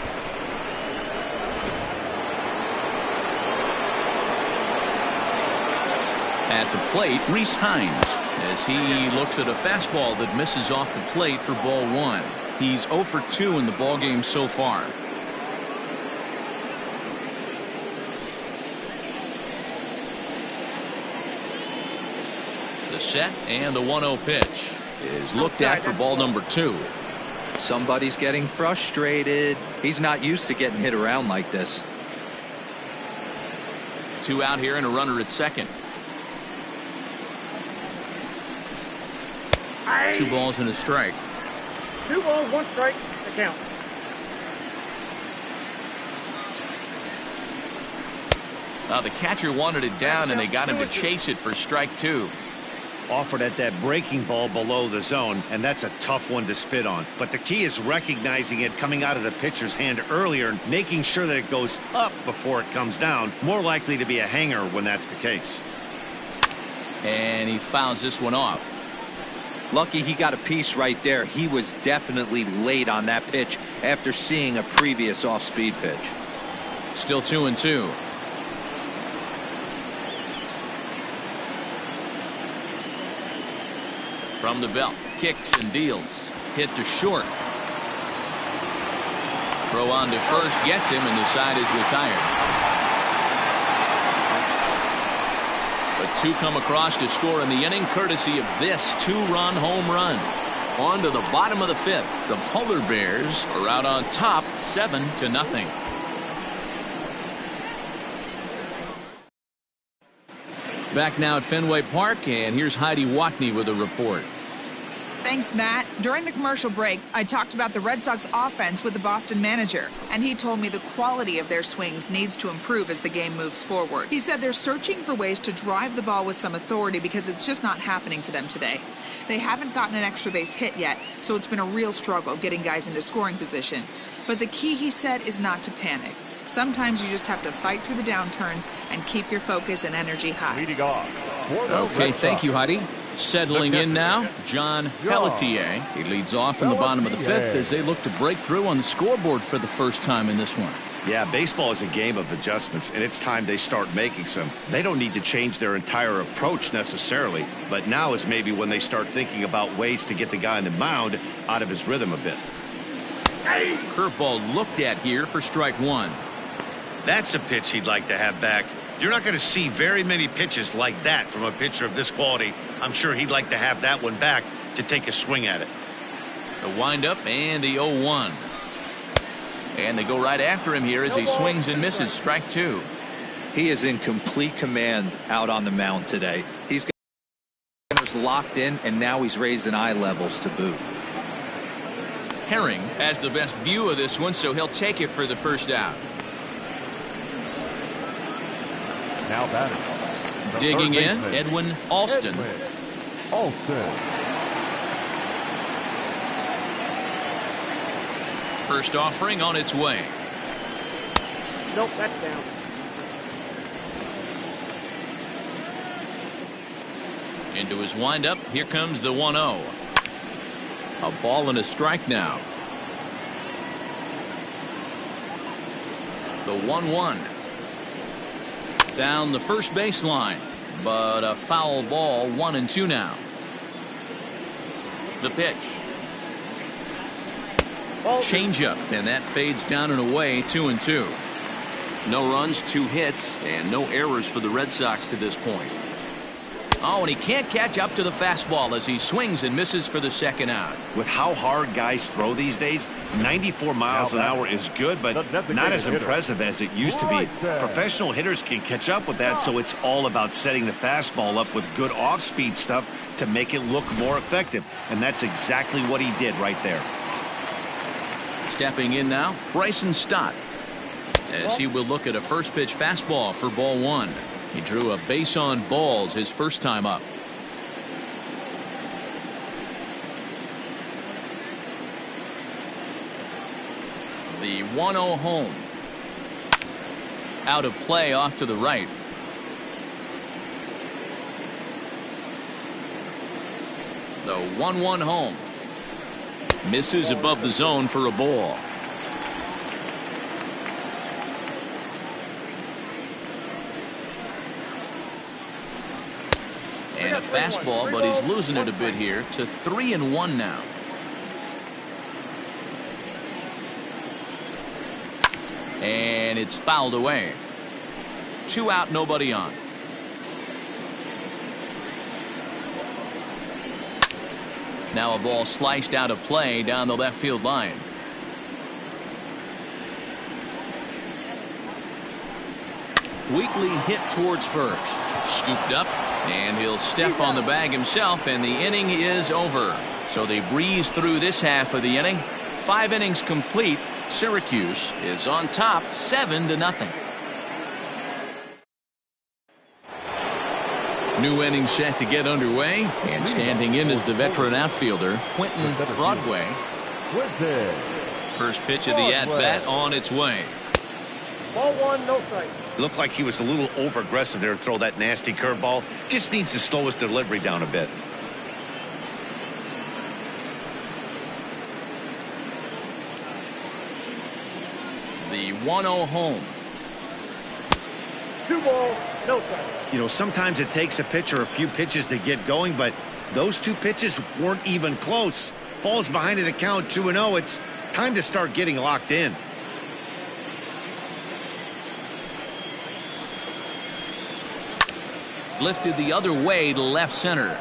At the plate, Rhys Hines, as he looks at a fastball that misses off the plate for ball one. He's 0 for 2 in the ball game so far. The set and the 1-0 pitch is looked at for ball number 2. Somebody's getting frustrated. He's not used to getting hit around like this. 2 out here and a runner at second. 2 balls and a strike. 2 balls, 1 strike, the count. The catcher wanted it down, and they got him to chase it for strike 2. Offered at that breaking ball below the zone, and that's a tough one to spit on. But the key is recognizing it coming out of the pitcher's hand earlier and making sure that it goes up before it comes down. More likely to be a hanger when that's the case. And he fouls this one off. Lucky he got a piece right there. He was definitely late on that pitch after seeing a previous off-speed pitch. Still 2-2. From the belt, kicks and deals. Hit to short. Throw on to first, gets him, and the side is retired. But 2 come across to score in the inning, courtesy of this 2-run home run. On to the bottom of the 5th. The Polar Bears are out on top, 7-0. Back now at Fenway Park, and here's Heidi Watney with a report. Thanks, Matt. During the commercial break, I talked about the Red Sox offense with the Boston manager, and he told me the quality of their swings needs to improve as the game moves forward. He said they're searching for ways to drive the ball with some authority because it's just not happening for them today. They haven't gotten an extra base hit yet, so it's been a real struggle getting guys into scoring position. But the key, he said, is not to panic. Sometimes you just have to fight through the downturns and keep your focus and energy high. Leading off. Okay, thank you, Heidi. Settling in now, John Pelletier. He leads off in the bottom of the 5th as they look to break through on the scoreboard for the first time in this one. Yeah, baseball is a game of adjustments, and it's time they start making some. They don't need to change their entire approach necessarily, but now is maybe when they start thinking about ways to get the guy on the mound out of his rhythm a bit. Curveball looked at here for strike 1. That's a pitch he'd like to have back. You're not going to see very many pitches like that from a pitcher of this quality. I'm sure he'd like to have that one back to take a swing at it. The windup and the 0-1. And they go right after him here as he swings and misses. Strike 2. He is in complete command out on the mound today. He's got runners locked in, and now he's raising eye levels to boot. Herring has the best view of this one, so he'll take it for the first out. Now batting. Digging in, Edwin Alston. First offering on its way. Nope, that's down. Into his windup. Here comes the 1-0. A ball and a strike now. The 1-1. Down the first baseline, but a foul ball. 1-2 now. The pitch. Changeup, and that fades down and away. 2-2. No runs, 2 hits, and no errors for the Red Sox to this point. Oh, and he can't catch up to the fastball as he swings and misses for the second out. With how hard guys throw these days, 94 miles an hour is good, but not as impressive as it used to be. Professional hitters can catch up with that, so it's all about setting the fastball up with good off-speed stuff to make it look more effective, and that's exactly what he did right there. Stepping in now, Bryson Stott, as he will look at a first pitch fastball for ball 1. He drew a base on balls his first time up. The 1-0 home. Out of play off to the right. The 1-1 home. Misses above the zone for a ball. And a fastball, but he's losing it a bit here to 3-1 now. And it's fouled away. 2 out, nobody on. Now a ball sliced out of play down the left field line. Weekly hit towards first. Scooped up, and he'll step on the bag himself, and the inning is over. So they breeze through this half of the inning. 5 innings complete. Syracuse is on top 7-0. New inning set to get underway, and standing in is the veteran outfielder Quentin Broadway. First pitch of the at-bat on its way. Ball 1, no strike. Looked like he was a little over-aggressive there to throw that nasty curveball. Just needs to slow his delivery down a bit. The 1-0 home. 2 balls, no strike. You know, sometimes it takes a pitcher a few pitches to get going, but those 2 pitches weren't even close. Falls behind in the count 2-0. It's time to start getting locked in. Lifted the other way to left center.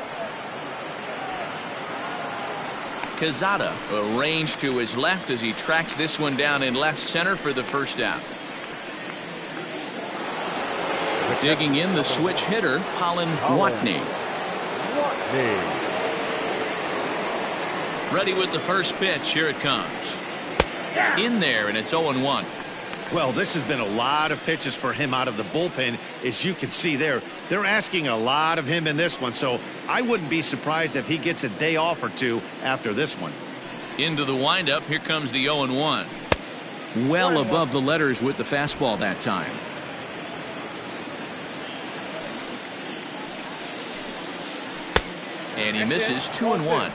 Quezada arranged to his left as he tracks this one down in left center for the first out. Digging in the switch hitter, Colin Watney. Ready with the first pitch. Here it comes. In there, and it's 0-1. Well, this has been a lot of pitches for him out of the bullpen, as you can see there. They're asking a lot of him in this one, so I wouldn't be surprised if he gets a day off or 2 after this one. Into the windup. Here comes the 0-1. Well above the letters with the fastball that time. And he misses 2-1.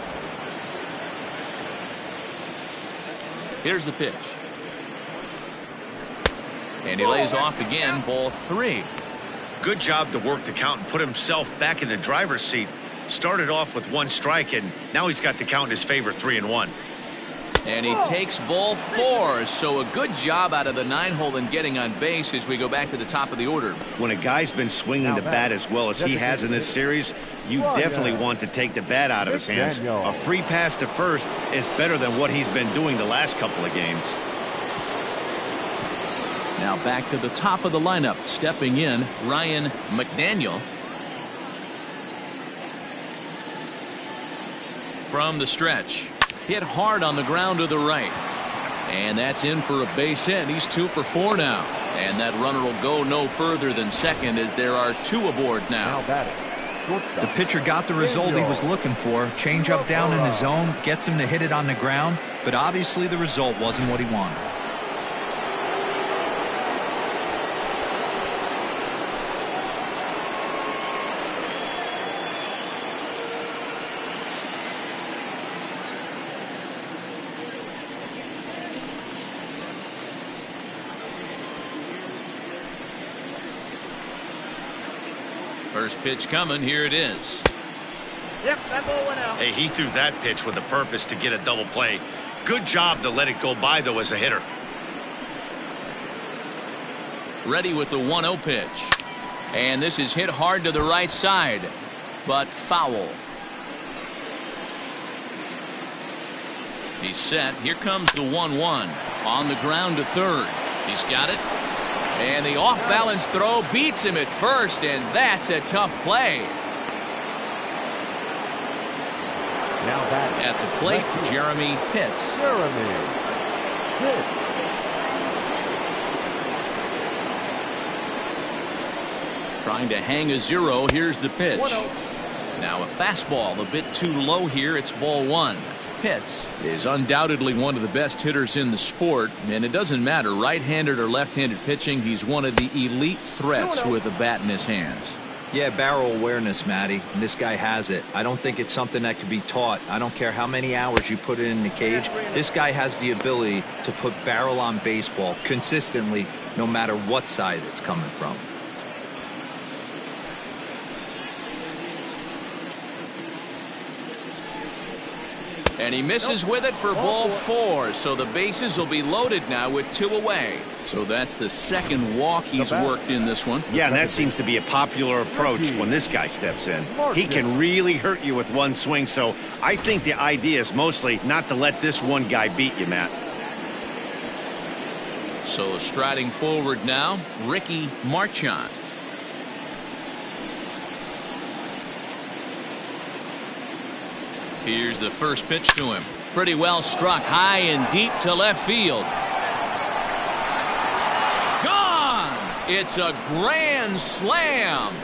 Here's the pitch. And he lays off again, ball 3. Good job to work the count and put himself back in the driver's seat. Started off with 1 strike, and now he's got the count in his favor, 3-1. And he takes ball 4. So a good job out of the 9-hole in getting on base as we go back to the top of the order. When a guy's been swinging the bat as well as he has in this series, you definitely want to take the bat out of his hands. A free pass to first is better than what he's been doing the last couple of games. Now back to the top of the lineup. Stepping in, Ryan McDaniel. From the stretch. Hit hard on the ground to the right. And that's in for a base hit. He's 2 for 4 now. And that runner will go no further than second as there are 2 aboard now. The pitcher got the result he was looking for. Change up down in the zone, gets him to hit it on the ground. But obviously the result wasn't what he wanted. First pitch coming. Here it is. Yep, that ball went out. Hey, he threw that pitch with a purpose to get a double play. Good job to let it go by, though, as a hitter. Ready with the 1-0 pitch. And this is hit hard to the right side, but foul. He's set. Here comes the 1-1. On the ground to third. He's got it. And the off-balance throw beats him at first, and that's a tough play. Now batting at the plate, Jeremy Pitts. Trying to hang a 0. Here's the pitch. Now a fastball a bit too low here. It's ball 1. Pitts is undoubtedly one of the best hitters in the sport, and it doesn't matter right-handed or left-handed pitching. He's one of the elite threats with a bat in his hands. Yeah, barrel awareness, Matty. And this guy has it. I don't think it's something that could be taught. I don't care how many hours you put it in the cage. This guy has the ability to put barrel on baseball consistently, no matter what side it's coming from. And he misses with it for ball 4. So the bases will be loaded now with 2 away. So that's the second walk he's worked in this one. Yeah, and that seems to be a popular approach when this guy steps in. He can really hurt you with one swing. So I think the idea is mostly not to let this one guy beat you, Matt. So striding forward now, Ricky Marchand. Here's the first pitch to him. Pretty well struck high and deep to left field. Gone! It's a grand slam.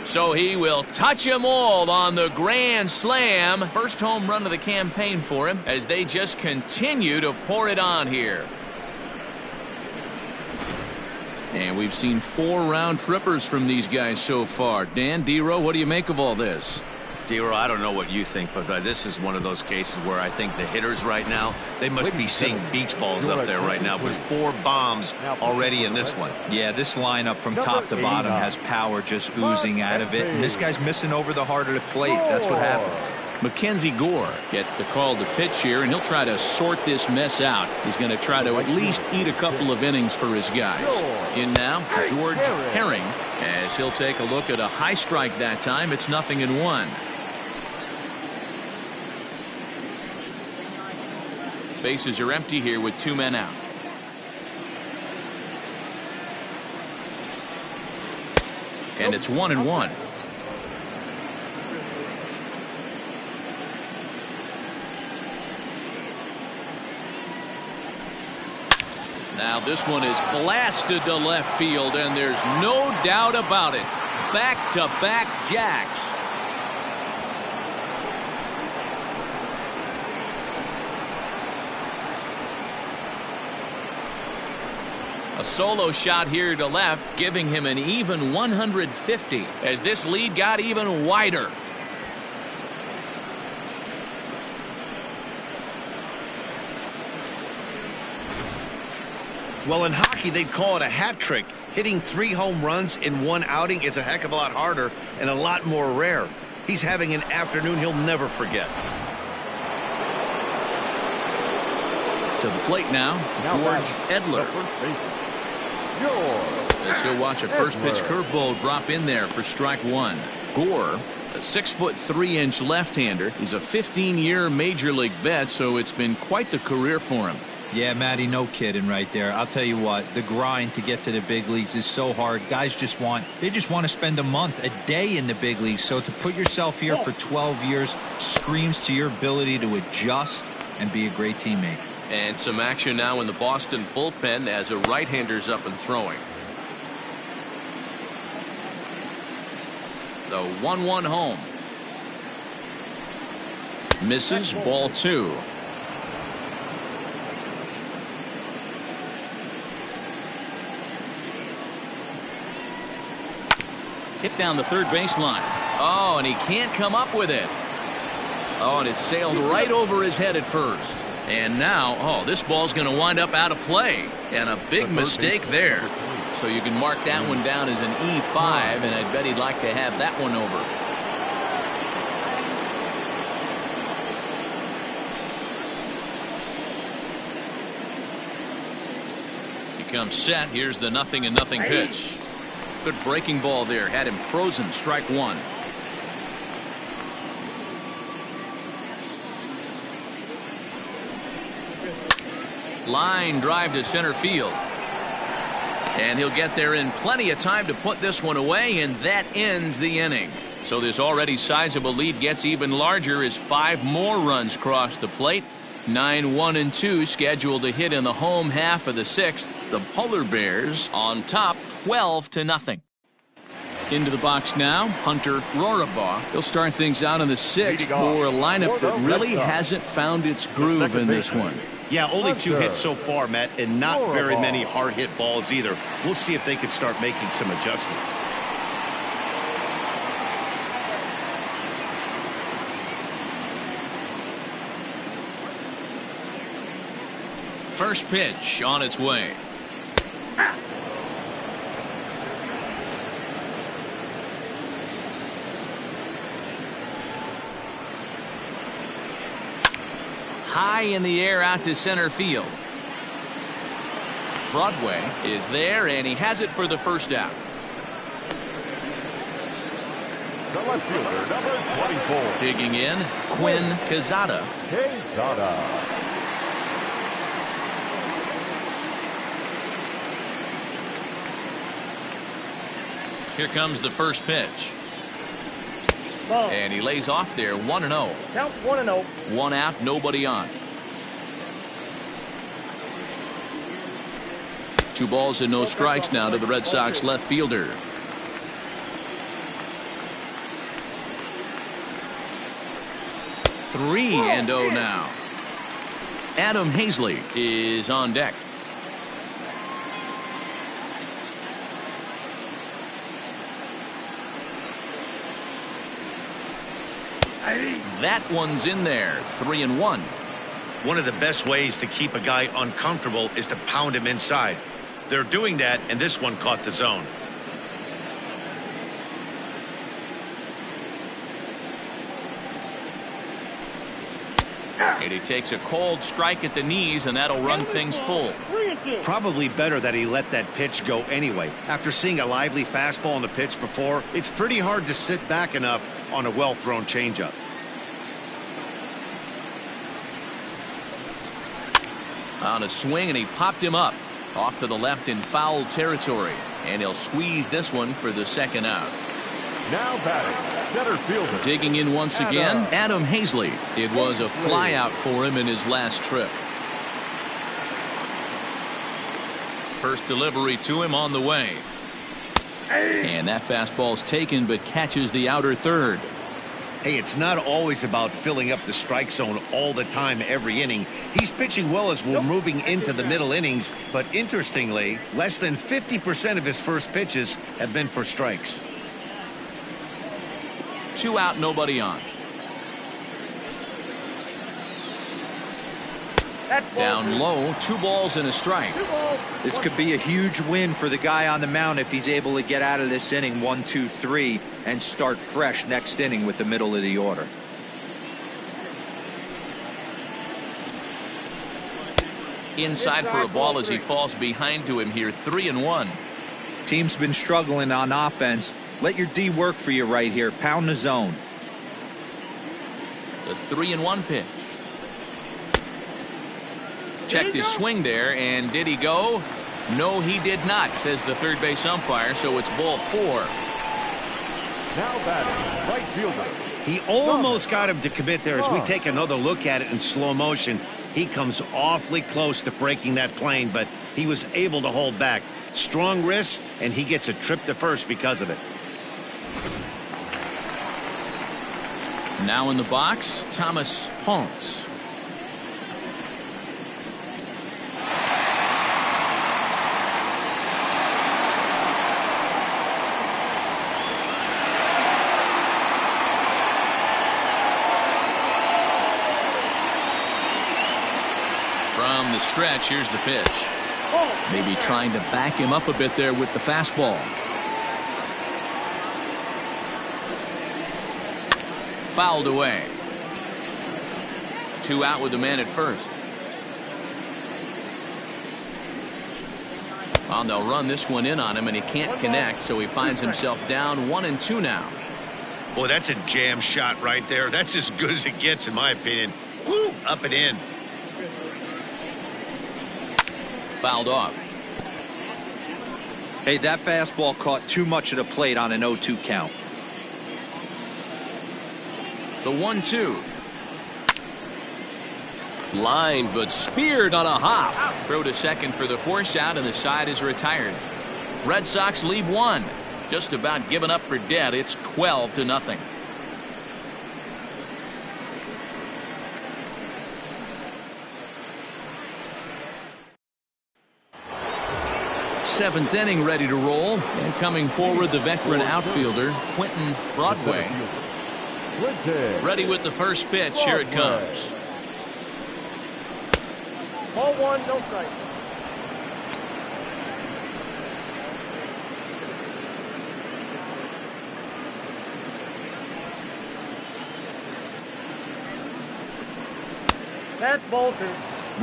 So he will touch them all on the grand slam. First home run of the campaign for him as they just continue to pour it on here. And we've seen 4 round trippers from these guys so far. Dan, D-Row, what do you make of all this? D-Row, I don't know what you think, but this is one of those cases where I think the hitters right now, they must be seeing beach balls up there right now with 4 bombs already in this one. Yeah, this lineup from top to bottom has power just oozing out of it. And this guy's missing over the heart of the plate. That's what happens. Mackenzie Gore gets the call to pitch here, and he'll try to sort this mess out. He's going to try to at least eat a couple of innings for his guys. In now, George Herring, as he'll take a look at a high strike that time. It's 0-1. Bases are empty here with 2 men out. And it's 1-1. Now this one is blasted to left field, and there's no doubt about it. Back-to-back jacks. A solo shot here to left, giving him an even 150 as this lead got even wider. Well, in hockey, they'd call it a hat trick. Hitting 3 home runs in one outing is a heck of a lot harder and a lot more rare. He's having an afternoon he'll never forget. To the plate now, George Edler. As he'll watch a first pitch curveball drop in there for strike 1. Gore, a 6'3" left-hander. He's a 15-year major league vet, so it's been quite the career for him. Yeah, Matty, no kidding right there. I'll tell you what, the grind to get to the big leagues is so hard. Guys just want to spend a month, a day in the big leagues. So to put yourself here for 12 years screams to your ability to adjust and be a great teammate. And some action now in the Boston bullpen as a right-hander's up and throwing. The 1-1 home. Misses, ball 2. Hit down the third baseline. Oh, and he can't come up with it. Oh, and it sailed right over his head at first. And now, oh, this ball's going to wind up out of play. And a big mistake there. So you can mark that one down as an E5, and I bet he'd like to have that one over. comes set. Here's the 0-0 pitch. Good breaking ball there. Had him frozen. Strike one. Line drive to center field. And he'll get there in plenty of time to put this one away, and that ends the inning. So this already sizable lead gets even larger as 5 more runs cross the plate. 9-1-2 scheduled to hit in the home half of the 6th. The Polar Bears on top 12-0. Into the box now, Hunter Rorabaugh. He'll start things out in the 6th for a lineup that really hasn't found its groove in this one. Yeah, only 2 hits so far, Matt, and not very many hard hit balls either. We'll see if they can start making some adjustments. First pitch on its way. High in the air out to center field. Broadway is there, and he has it for the first out. The left fielder, number 24. Digging in, Quinn Quezada. Here comes the first pitch. And he lays off there, 1-0. Count 1-0. 1 out, nobody on. 2 balls and no strikes now to the Red Sox left fielder. Three and 0 now. Adam Hazley is on deck. That one's in there. 3-1. One of the best ways to keep a guy uncomfortable is to pound him inside. They're doing that, and this one caught the zone. And he takes a cold strike at the knees, and that'll run things full. Probably better that he let that pitch go anyway. After seeing a lively fastball on the pitch before, it's pretty hard to sit back enough on a well-thrown changeup. On a swing, and he popped him up. Off to the left in foul territory. And he'll squeeze this one for the second out. Now batting, center fielder. Digging in once again, Adam Hazley. It was a fly out for him in his last trip. First delivery to him on the way. And that fastball's taken, but catches the outer third. Hey, it's not always about filling up the strike zone all the time every inning. He's pitching well as we're moving into the middle innings, but interestingly, less than 50% of his first pitches have been for strikes. 2 out, nobody on. Down low, 2 balls and a strike. This could be a huge win for the guy on the mound if he's able to get out of this inning 1, 2, 3 and start fresh next inning with the middle of the order. Inside for a ball as he falls behind to him here. 3-1. Team's been struggling on offense. Let your D work for you right here. Pound the zone. The 3-1 pitch. Checked his swing there, and did he go? No, he did not, says the third base umpire, so it's ball 4. Now batting, right fielder. He almost got him to commit there. As we take another look at it in slow motion, he comes awfully close to breaking that plane, but he was able to hold back. Strong wrist, and he gets a trip to first because of it. Now in the box, Thomas Ponce. From the stretch, here's the pitch. Maybe trying to back him up a bit there with the fastball. Fouled away. 2 out with the man at first. Well, they'll run this one in on him, and he can't connect, so he finds himself down 1-2 now. Boy, that's a jam shot right there. That's as good as it gets, in my opinion. Woo! Up and in. Fouled off. Hey, that fastball caught too much of the plate on an 0-2 count. The 1-2. Lined but speared on a hop. Throw to second for the force out, and the side is retired. Red Sox leave one. Just about given up for dead. It's 12-0. Seventh inning ready to roll, and coming forward the veteran outfielder Quentin Broadway. Ready with the first pitch. Here it comes. Ball one, no strike. That's ball two.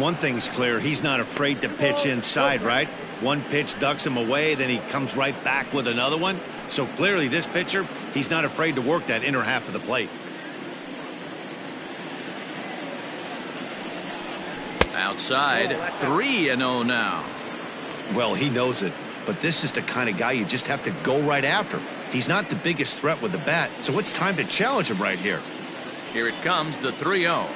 One thing's clear, he's not afraid to pitch inside, right? One pitch ducks him away, then he comes right back with another one. So clearly this pitcher, he's not afraid to work that inner half of the plate. Outside, 3-0 now. Well, he knows it, but this is the kind of guy you just have to go right after. He's not the biggest threat with the bat, so it's time to challenge him right here. Here it comes, the 3-0.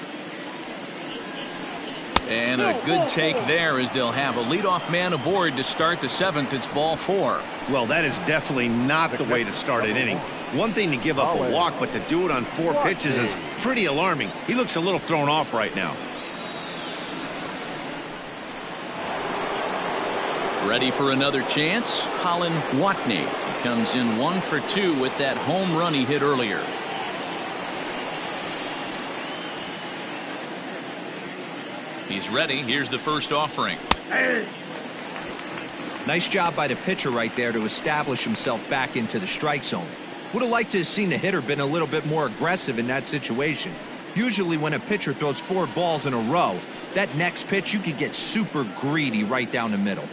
And a good take there as they'll have a leadoff man aboard to start the seventh. It's ball four. Well, that is definitely not the way to start an inning. One thing to give up a walk, but to do it on 4 pitches is pretty alarming. He looks a little thrown off right now. Ready for another chance? Colin Watney. He comes in 1 for 2 with that home run he hit earlier. He's ready. Here's the first offering. Nice job by the pitcher right there to establish himself back into the strike zone. Would have liked to have seen the hitter been a little bit more aggressive in that situation. Usually when a pitcher throws 4 balls in a row, that next pitch you could get super greedy right down the middle.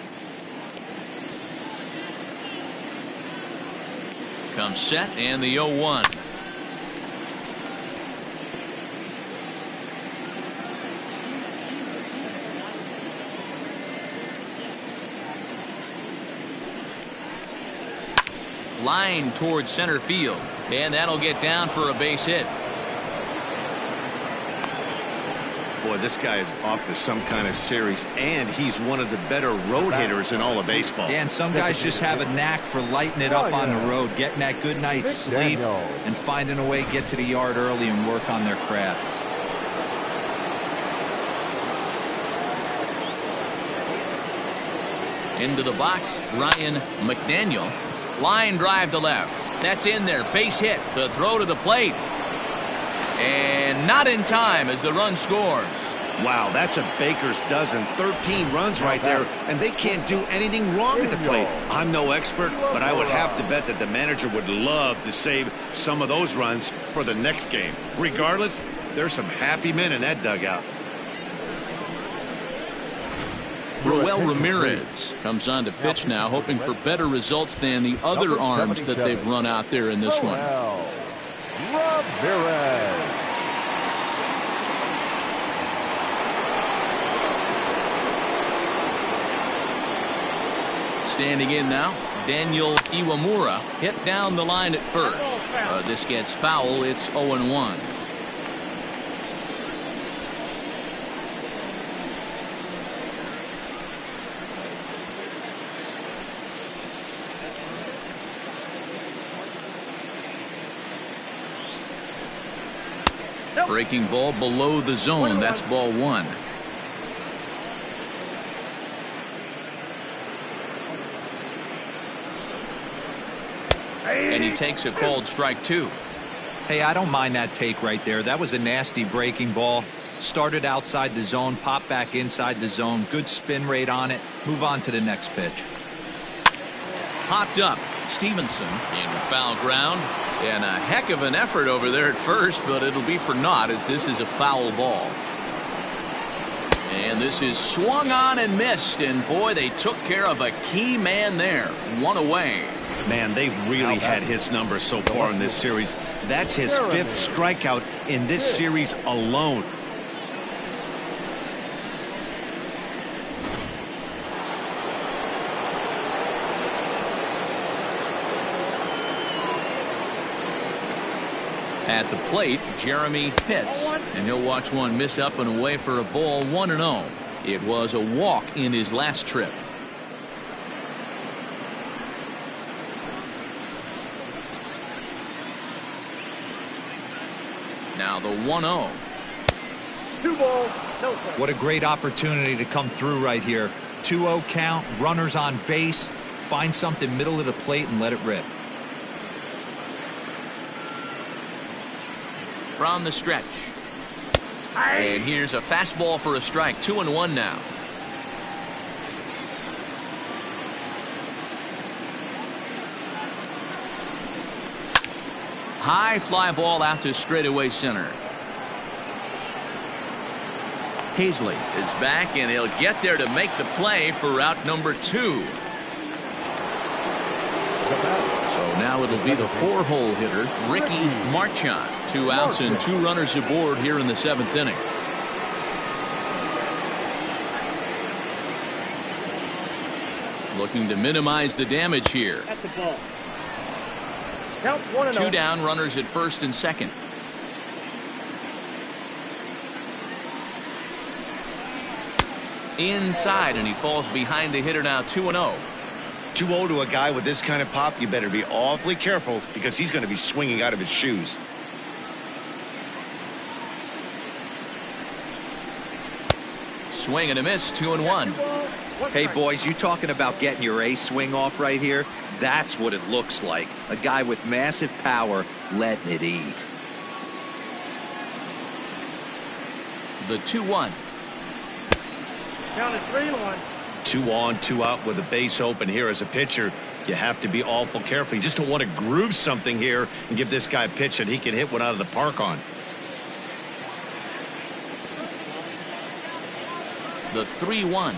Comes set, and the 0-1. Line towards center field, and that'll get down for a base hit. Boy, this guy is off to some kind of series, and he's one of the better road hitters in all of baseball. Dan, some guys just have a knack for lighting it up on the road, getting that good night's sleep, and finding a way to get to the yard early and work on their craft. Into the box, Ryan McDaniel. Line drive to left. That's in there. Base hit. The throw to the plate. And not in time as the run scores. Wow, that's a baker's dozen. 13 runs right there, and they can't do anything wrong at the plate. I'm no expert, but I would have to bet that the manager would love to save some of those runs for the next game. Regardless, there's some happy men in that dugout. Roel Ramirez comes on to pitch now, hoping for better results than the other arms that they've run out there in this one. Ramirez. Standing in now, Daniel Iwamura hit down the line at first. This gets foul. It's 0-1. Breaking ball below the zone. That's ball 1. And he takes a called strike 2. Hey, I don't mind that take right there. That was a nasty breaking ball. Started outside the zone, popped back inside the zone. Good spin rate on it. Move on to the next pitch. Popped up. Stevenson in foul ground. And a heck of an effort over there at first, but it'll be for naught as this is a foul ball. And And this is swung on and missed. And boy, they took care of a key man there. One away. Man, they've really had his number so far in this series. That's his 5th strikeout in this series alone. At the plate, Jeremy Pitts, and he'll watch one miss up and away for a ball. 1-0. It was a walk in his last trip. Now the 1-0. 2 balls, no strikes. What a great opportunity to come through right here. 2-0 count, runners on base. Find something middle of the plate and let it rip. From the stretch. And here's a fastball for a strike. 2-1 now. High fly ball out to straightaway center. Hazley is back, and he'll get there to make the play for out number 2. So now it'll be the 4-hole hitter, Ricky Marchand. 2 outs and 2 runners aboard here in the 7th inning. Looking to minimize the damage here. At the ball. Count 1-0. 2 down, runners at first and second. Inside, and he falls behind the hitter now. 2-0. 2-0 to a guy with this kind of pop, you better be awfully careful because he's going to be swinging out of his shoes. Swing and a miss. 2-1. Hey, boys, you talking about getting your ace swing off right here? That's what it looks like. A guy with massive power letting it eat. The 2-1. Count is 3-1. 2 on, 2 out with a base open here as a pitcher. You have to be awful careful. You just don't want to groove something here and give this guy a pitch that he can hit one out of the park on. The 3-1.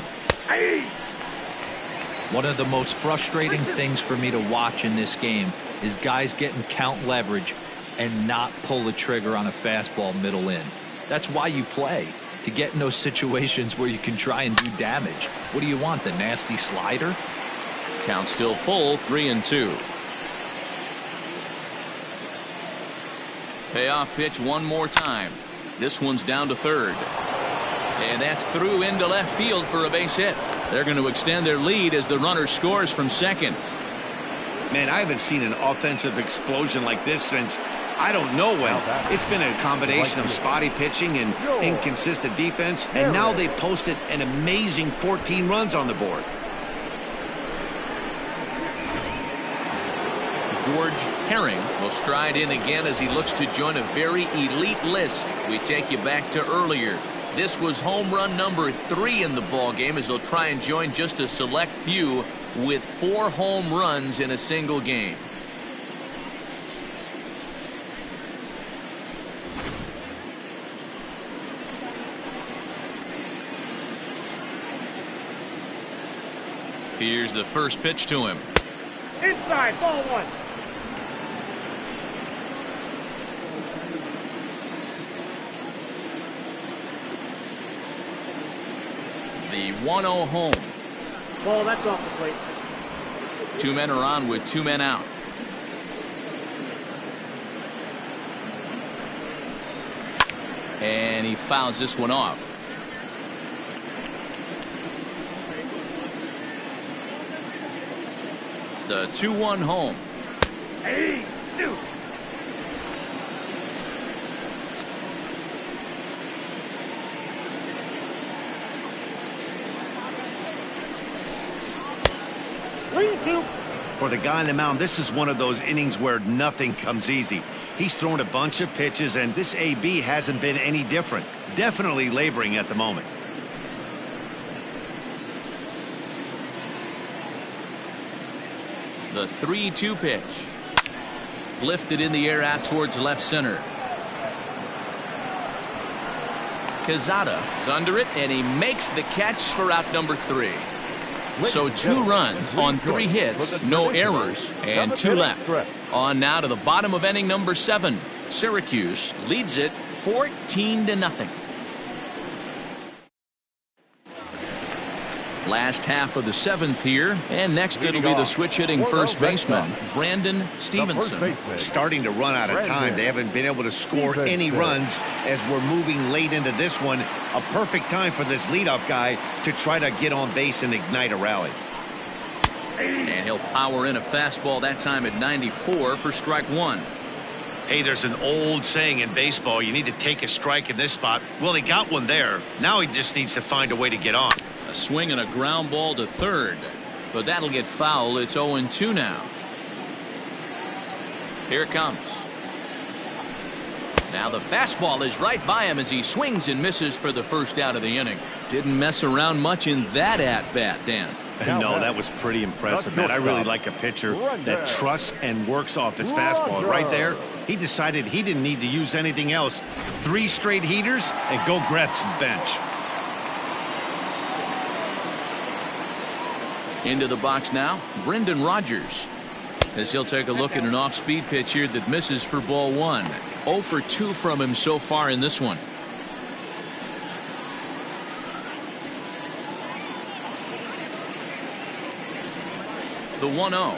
One of the most frustrating things for me to watch in this game is guys getting count leverage and not pull the trigger on a fastball middle in. That's why you play, to get in those situations where you can try and do damage. What do you want, the nasty slider? Count still full. 3-2. Payoff pitch one more time. This one's down to third. And that's through into left field for a base hit. They're going to extend their lead as the runner scores from second. Man, I haven't seen an offensive explosion like this since I don't know when. It's been a combination of spotty pitching and inconsistent defense, and now they posted an amazing 14 runs on the board. George Herring will stride in again as he looks to join a very elite list. We take you back to earlier. This was home run number 3 in the ball game as he'll try and join just a select few with 4 home runs in a single game. Here's the first pitch to him. Inside, ball 1. The 1-0 home. Ball, that's off the plate. 2 men are on with 2 men out. And he fouls this one off. The 2-1 home. Hey, dude. For the guy on the mound, this is one of those innings where nothing comes easy. He's thrown a bunch of pitches, and this AB hasn't been any different. Definitely laboring at the moment. The 3-2 pitch. Lifted in the air out towards left center. Quezada is under it, and he makes the catch for out number 3. So 2 runs on 3 hits, no errors, and 2 left. On now to the bottom of inning number 7. Syracuse leads it 14-0. Last half of the 7th here, and next it'll be the switch-hitting first baseman, Brandon Stevenson. Starting to run out of time. They haven't been able to score any runs as we're moving late into this one. A perfect time for this leadoff guy to try to get on base and ignite a rally. And he'll power in a fastball that time at 94 for strike 1. Hey, there's an old saying in baseball, you need to take a strike in this spot. Well, he got one there. Now he just needs to find a way to get on. A swing and a ground ball to third, but that'll get foul. It's 0-2 now. Here it comes. Now the fastball is right by him as he swings and misses for the first out of the inning. Didn't mess around much in that at-bat, Dan. No, that was pretty impressive, man. I really like a pitcher that trusts and works off his fastball. Right there, he decided he didn't need to use anything else. 3 straight heaters and go grab some bench. Into the box now, Brendan Rodgers, as he'll take a look at an off-speed pitch here that misses for ball 1. 0 for 2 from him so far in this one. The 1-0.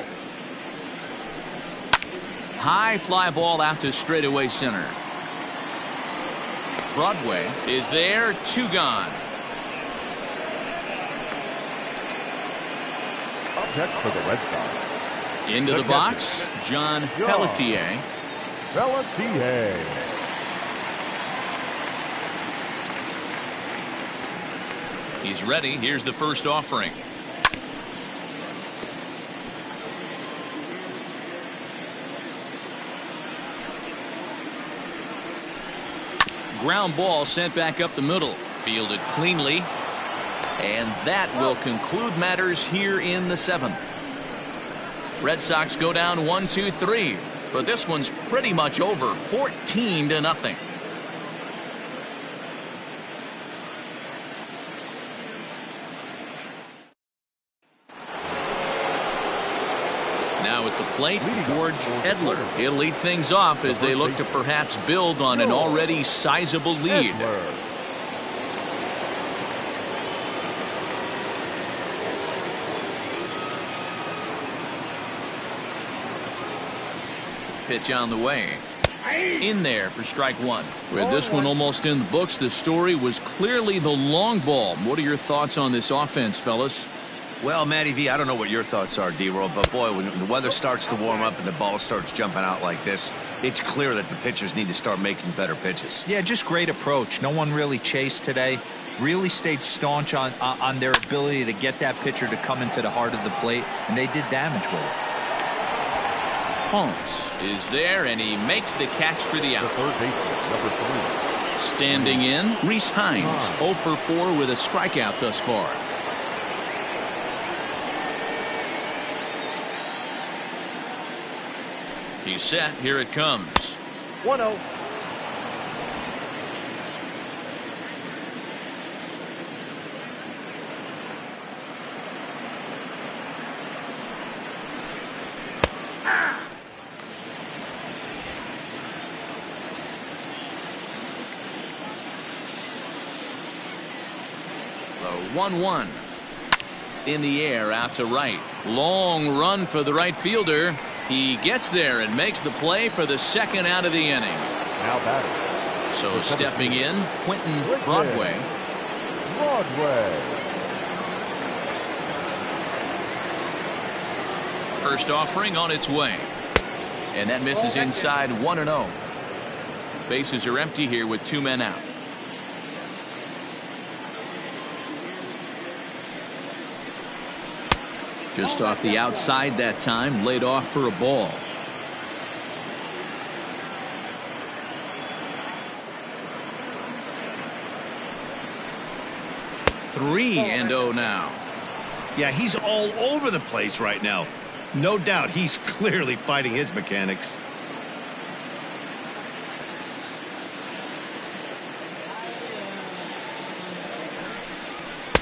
High fly ball out to straightaway center. Broadway is there, 2 gone. Next for the Redsox. Into the box, John Pelletier. Pelletier. He's ready. Here's the first offering. Ground ball sent back up the middle. Fielded cleanly. And that will conclude matters here in the 7th. Red Sox go down 1-2-3, but this one's pretty much over, 14-0. Now at the plate, George Edler. He'll lead things off as they look to perhaps build on an already sizable lead. Pitch on the way. In there for strike 1. With this one almost in the books, the story was clearly the long ball. What are your thoughts on this offense, fellas? Well, Matty V, I don't know what your thoughts are, D-Roll, but boy, when the weather starts to warm up and the ball starts jumping out like this, it's clear that the pitchers need to start making better pitches. Yeah, just great approach. No one really chased today. Really stayed staunch on their ability to get that pitcher to come into the heart of the plate, and they did damage with it. Holmes is there, and he makes the catch for the out. Third baseman, number 3. Standing in, Rhys Hines, 0 for 4 with a strikeout thus far. He's set. Here it comes. 1-0. The 1-1 in the air out to right. Long run for the right fielder. He gets there and makes the play for the second out of the inning. Now batting. So stepping in, Quentin Broadway. First offering on its way. And that misses inside 1-0. Bases are empty here with 2 men out. Just off the outside that time, laid off for a ball. Three and 0 now. Yeah, he's all over the place right now. No doubt he's clearly fighting his mechanics.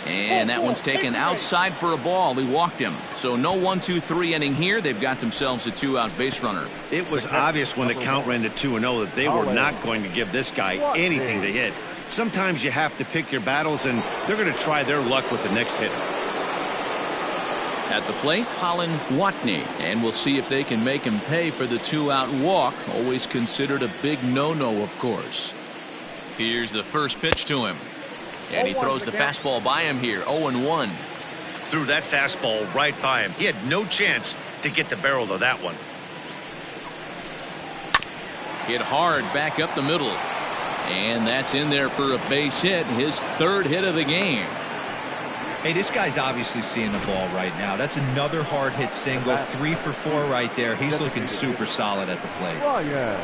And that one's taken outside for a ball. He walked him. So no 1-2-3 inning here. They've got themselves a 2-out base runner. It was obvious when the count ran to 2-0 that they were not going to give this guy anything to hit. Sometimes you have to pick your battles, and they're going to try their luck with the next hitter. At the plate, Colin Watney, and we'll see if they can make him pay for the 2-out walk. Always considered a big no-no, of course. Here's the first pitch to him. And he throws the fastball by him here, 0-1. Threw that fastball right by him. He had no chance to get the barrel of that one. Hit hard back up the middle. And that's in there for a base hit, his third hit of the game. Hey, this guy's obviously seeing the ball right now. That's another hard hit single, 3 for 4 right there. He's looking super solid at the plate. Ryan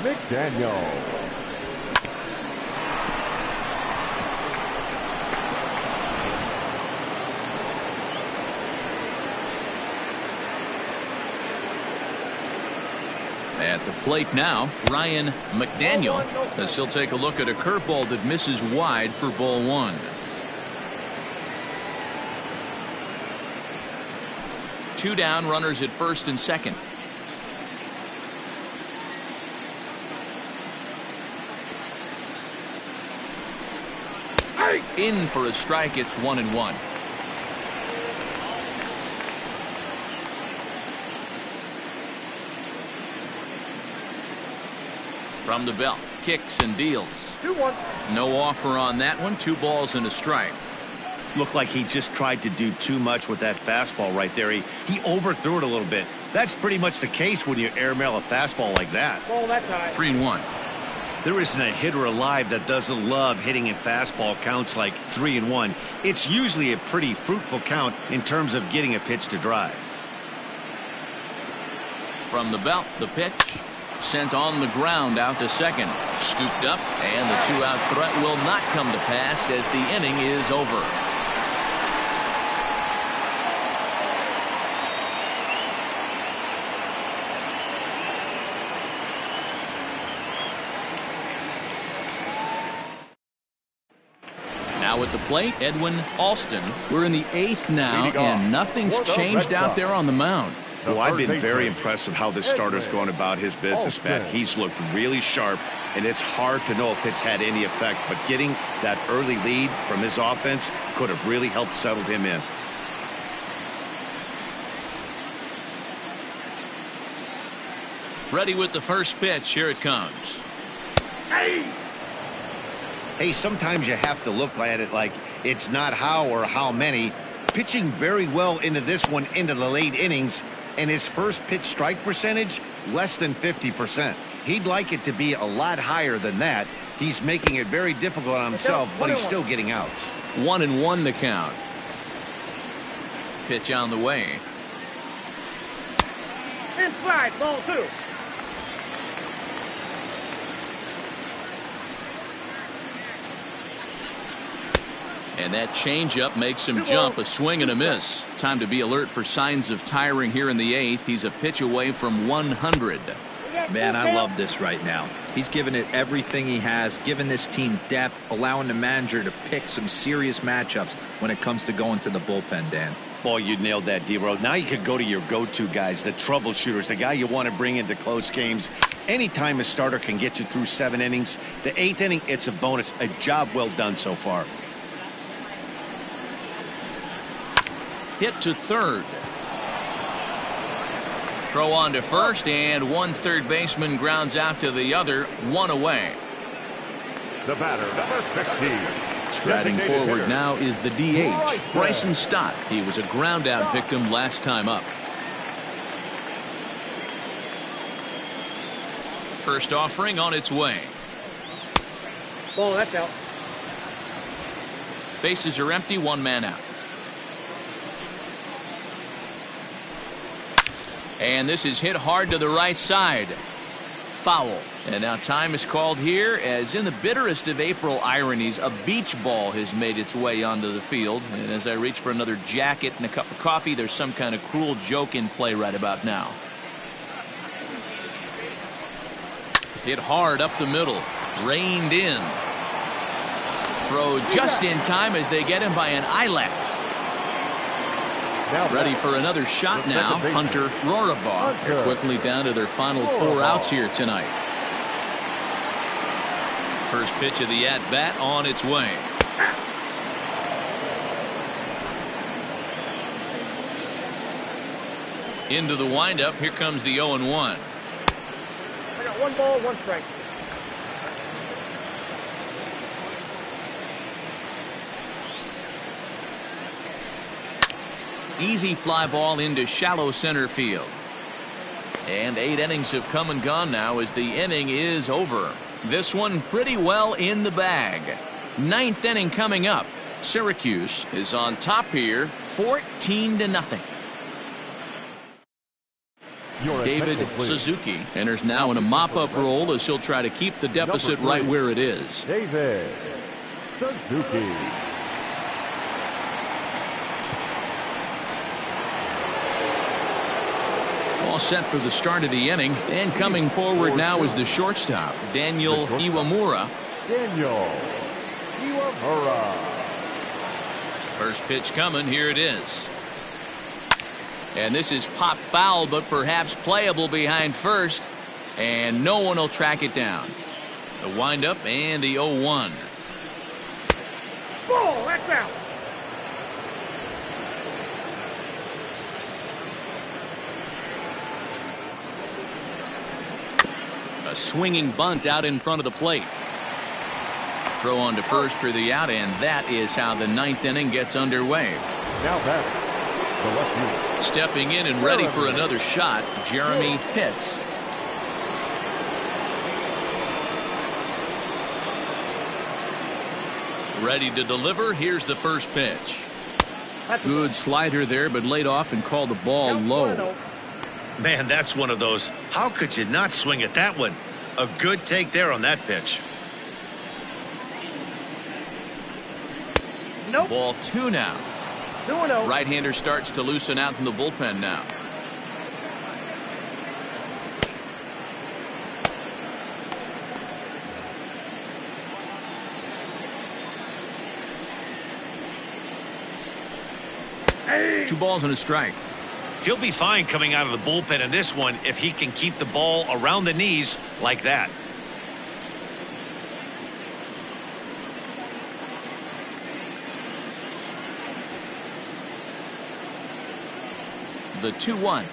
McDaniel. At the plate now, Ryan McDaniel, as he'll take a look at a curveball that misses wide for ball 1. 2 down, runners at first and second. In for a strike, it's 1-1. From the belt, kicks and deals. 2-1. No offer on that one. 2 balls and a strike. Looked like he just tried to do too much with that fastball right there. He overthrew it a little bit. That's pretty much the case when you airmail a fastball like that. Ball that time. 3-1. There isn't a hitter alive that doesn't love hitting in fastball counts like 3-1. It's usually a pretty fruitful count in terms of getting a pitch to drive. From the belt, the pitch. Sent on the ground out to second. Scooped up, and the 2-out threat will not come to pass as the inning is over. Now at the plate, Edwin Alston. We're in the 8th now, and nothing's changed out there on the mound. Well, I've been very impressed with how this starter's going about his business, Matt. He's looked really sharp, and it's hard to know if it's had any effect, but getting that early lead from his offense could have really helped settle him in. Ready with the first pitch. Here it comes. Hey, sometimes you have to look at it like it's not how or how many. Pitching very well into this one into the late innings, and his first pitch strike percentage less than 50%. He'd like it to be a lot higher than that. He's making it very difficult on himself, but he's still getting outs. 1-1 the count. Pitch on the way. Inside, ball 2. And that changeup makes him jump, a swing and a miss. Time to be alert for signs of tiring here in the 8th. He's a pitch away from 100. Man, I love this right now. He's given it everything he has, given this team depth, allowing the manager to pick some serious matchups when it comes to going to the bullpen, Dan. Boy, you nailed that, D-Road. Now you could go to your go-to guys, the troubleshooters, the guy you want to bring into close games. Anytime a starter can get you through 7 innings, the 8th inning, it's a bonus. A job well done so far. Hit to third. Throw on to first, and one third baseman grounds out to the other, 1 away. The batter, number 15. Striding forward now is the DH, Bryson Stott. He was a ground out victim last time up. First offering on its way. Ball, that's out. Bases are empty, 1 man out. And this is hit hard to the right side. Foul. And now time is called here, as in the bitterest of April ironies, a beach ball has made its way onto the field. And as I reach for another jacket and a cup of coffee, there's some kind of cruel joke in play right about now. Hit hard up the middle. Reined in. Throw just in time as they get him by an eyelash. Ready for another shot now. Hunter Rorabaugh. They're quickly down to their final 4 outs here tonight. First pitch of the at-bat on its way. Into the windup. Here comes the 0-1. I got 1 ball, 1 strike. Easy fly ball into shallow center field. And 8 innings have come and gone now as the inning is over. This one pretty well in the bag. 9th inning coming up. Syracuse is on top here, 14-0. David Suzuki enters now in a mop-up role as he'll try to keep the deficit right where it is. David Suzuki. All set for the start of the inning, and coming forward now is the shortstop, Daniel Iwamura. Daniel Iwamura. First pitch coming. Here it is. And this is pop foul, but perhaps playable behind first, and no one will track it down. The windup and the 0-1. Ball, that's out. A swinging bunt out in front of the plate. Throw on to first for the out, and that is how the 9th inning gets underway. Now back. Stepping in and ready for another shot, Jeremy Pitts. Ready to deliver. Here's the first pitch. Good slider there, but laid off and called the ball low. Man, that's one of those. How could you not swing at that one? A good take there on that pitch. Nope. Ball 2 now. 2-0. Right-hander starts to loosen out in the bullpen now. Hey. 2 balls and a strike. He'll be fine coming out of the bullpen in this one if he can keep the ball around the knees like that. The 2-1.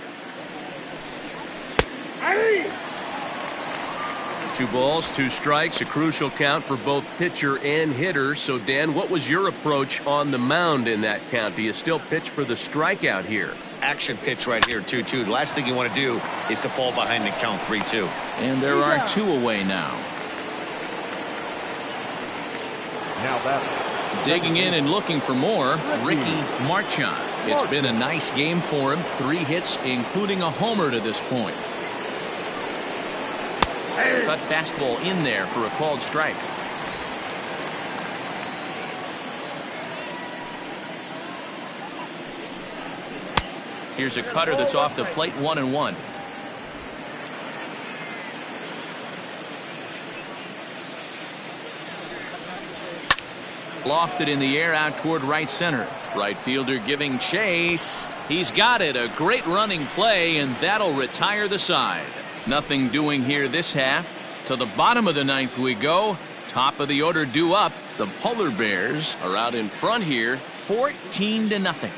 Hey. 2 balls, 2 strikes, a crucial count for both pitcher and hitter. So, Dan, what was your approach on the mound in that count? Do you still pitch for the strikeout here? Action pitch right here, 2-2. The last thing you want to do is to fall behind and count 3-2. And there are 2 away now. Now that. Digging in and looking for more, Ricky Marchand. It's been a nice game for him. 3 hits, including a homer to this point. Cut fastball in there for a called strike. Here's a cutter that's off the plate, 1-1. Lofted in the air out toward right center. Right fielder giving chase. He's got it. A great running play, and that'll retire the side. Nothing doing here this half. To the bottom of the 9th we go. Top of the order due up. The Polar Bears are out in front here, 14-0.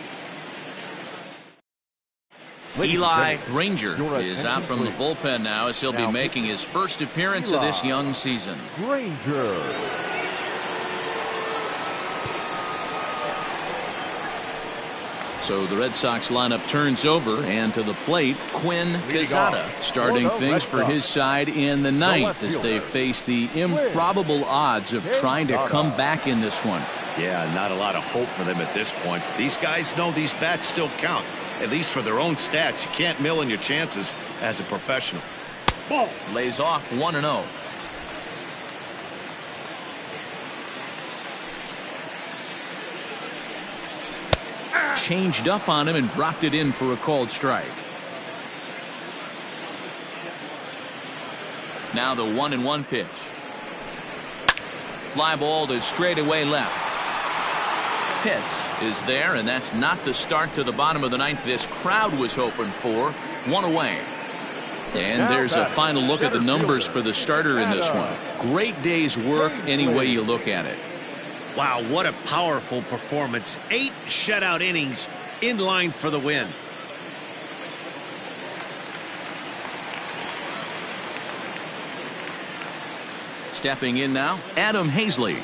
Eli Granger is out from the bullpen now as he'll be making his first appearance of this young season. Granger. So the Red Sox lineup turns over, and to the plate, Quinn Quezada starting things for his side in the 9th as they face the improbable odds of trying to come back in this one. Yeah, not a lot of hope for them at this point. These guys know these bats still count, at least for their own stats. You can't mill in your chances as a professional. Ball. Lays off 1-0. Changed up on him and dropped it in for a called strike. Now the 1-1 pitch. Fly ball to straightaway left. Pitts is there, and that's not the start to the bottom of the ninth this crowd was hoping for. One away. And there's a final look at the numbers for the starter in this one. Great day's work any way you look at it. Wow, what a powerful performance. 8 shutout innings in line for the win. Stepping in now, Adam Hazley.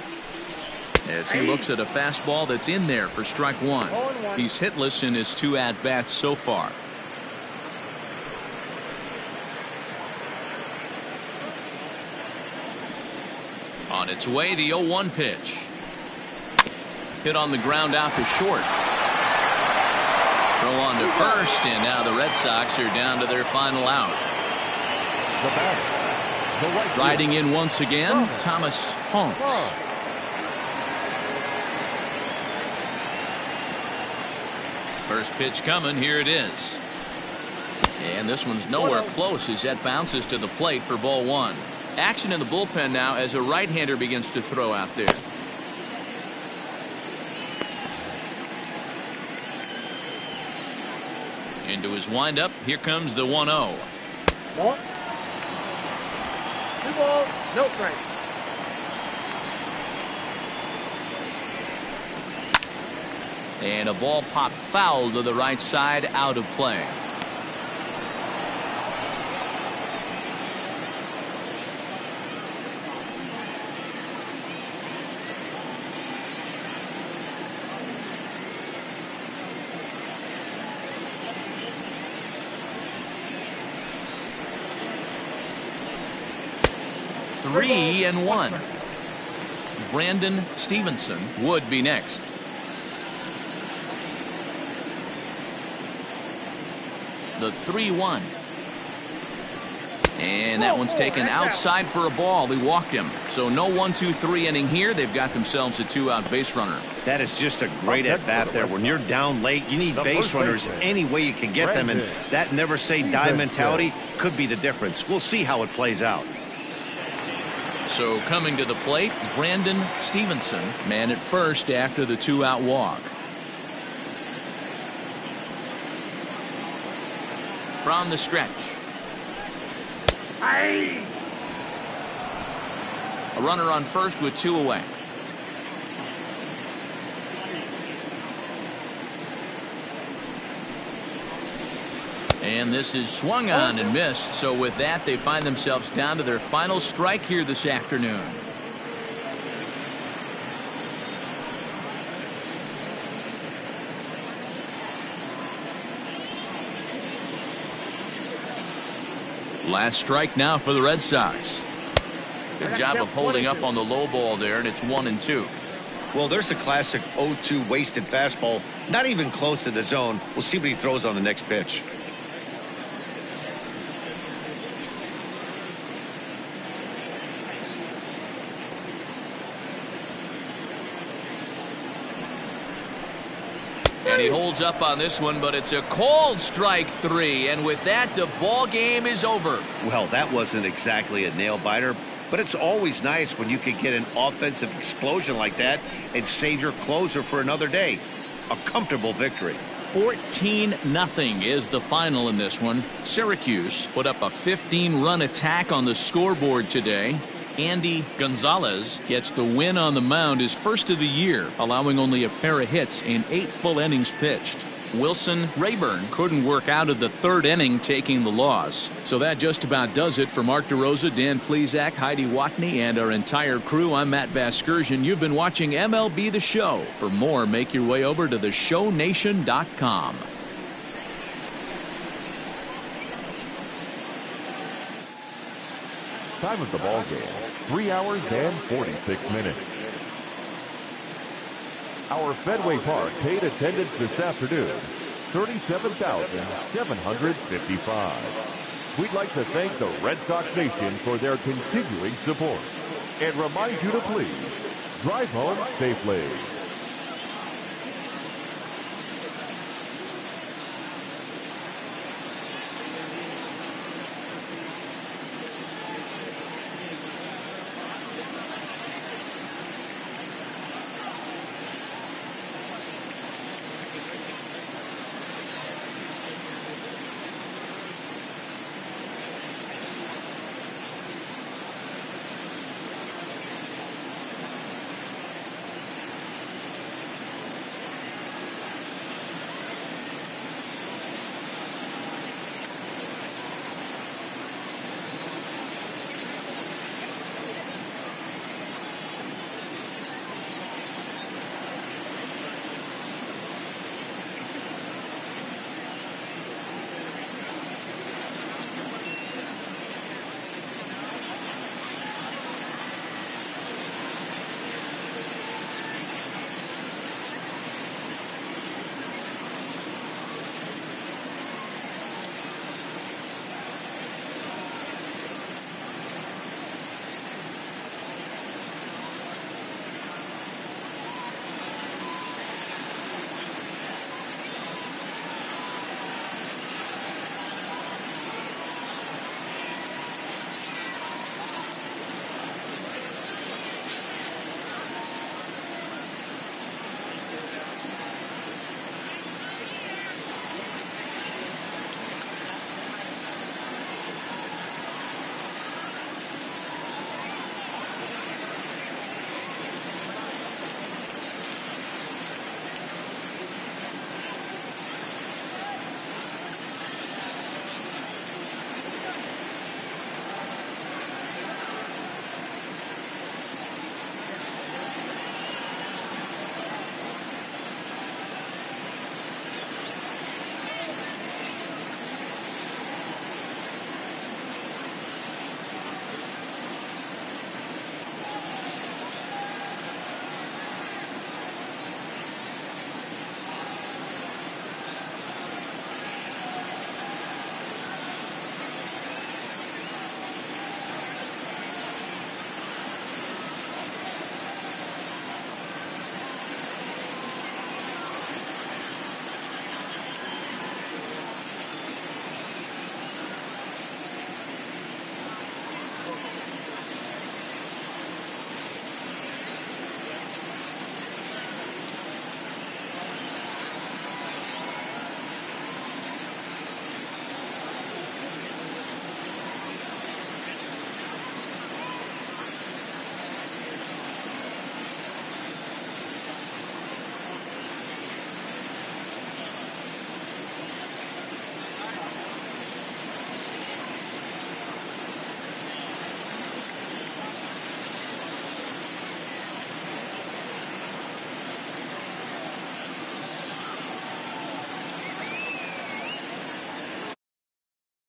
As he looks at a fastball that's in there for strike one. He's hitless in his 2 at-bats so far. On its way, the 0-1 pitch. Hit on the ground out to short. Throw on to first, and now the Red Sox are down to their final out. Riding in once again, Thomas Honks. First pitch coming, here it is. And this one's nowhere close as that bounces to the plate for ball 1. Action in the bullpen now as a right-hander begins to throw out there. Into his windup, here comes the 1-0. 2 balls, no strike. And a ball popped foul to the right side, out of play. Three and 1. Brandon Stevenson would be next. The 3-1. And that one's taken outside for a ball. He walked him. So no 1-2-3 inning here. They've got themselves a 2-out base runner. That is just a great at-bat there. When you're down late, you need base runners any way you can get them. And that never say die mentality could be the difference. We'll see how it plays out. So coming to the plate, Brandon Stevenson, man at first after the 2-out walk. From the stretch. A runner on first with 2 away. And this is swung on and missed. So with that, they find themselves down to their final strike here this afternoon. Last strike now for the Red Sox. Good job of holding up on the low ball there, and it's 1-2. Well, there's the classic 0-2 wasted fastball. Not even close to the zone. We'll see what he throws on the next pitch. And he holds up on this one, but it's a cold strike 3. And with that, the ball game is over. Well, that wasn't exactly a nail-biter, but it's always nice when you can get an offensive explosion like that and save your closer for another day. A comfortable victory. 14-0 is the final in this one. Syracuse put up a 15-run attack on the scoreboard today. Andy Gonzalez gets the win on the mound, his first of the year, allowing only a pair of hits in 8 full innings pitched. Wilson Rayburn couldn't work out of the 3rd inning, taking the loss. So that just about does it for Mark DeRosa, Dan Plesac, Heidi Watney, and our entire crew. I'm Matt Vasgersian. You've been watching MLB The Show. For more, make your way over to theshownation.com. Time of the ball game, 3 hours and 46 minutes. Our Fenway Park paid attendance this afternoon, 37,755. We'd like to thank the Red Sox Nation for their continuing support and remind you to please drive home safely.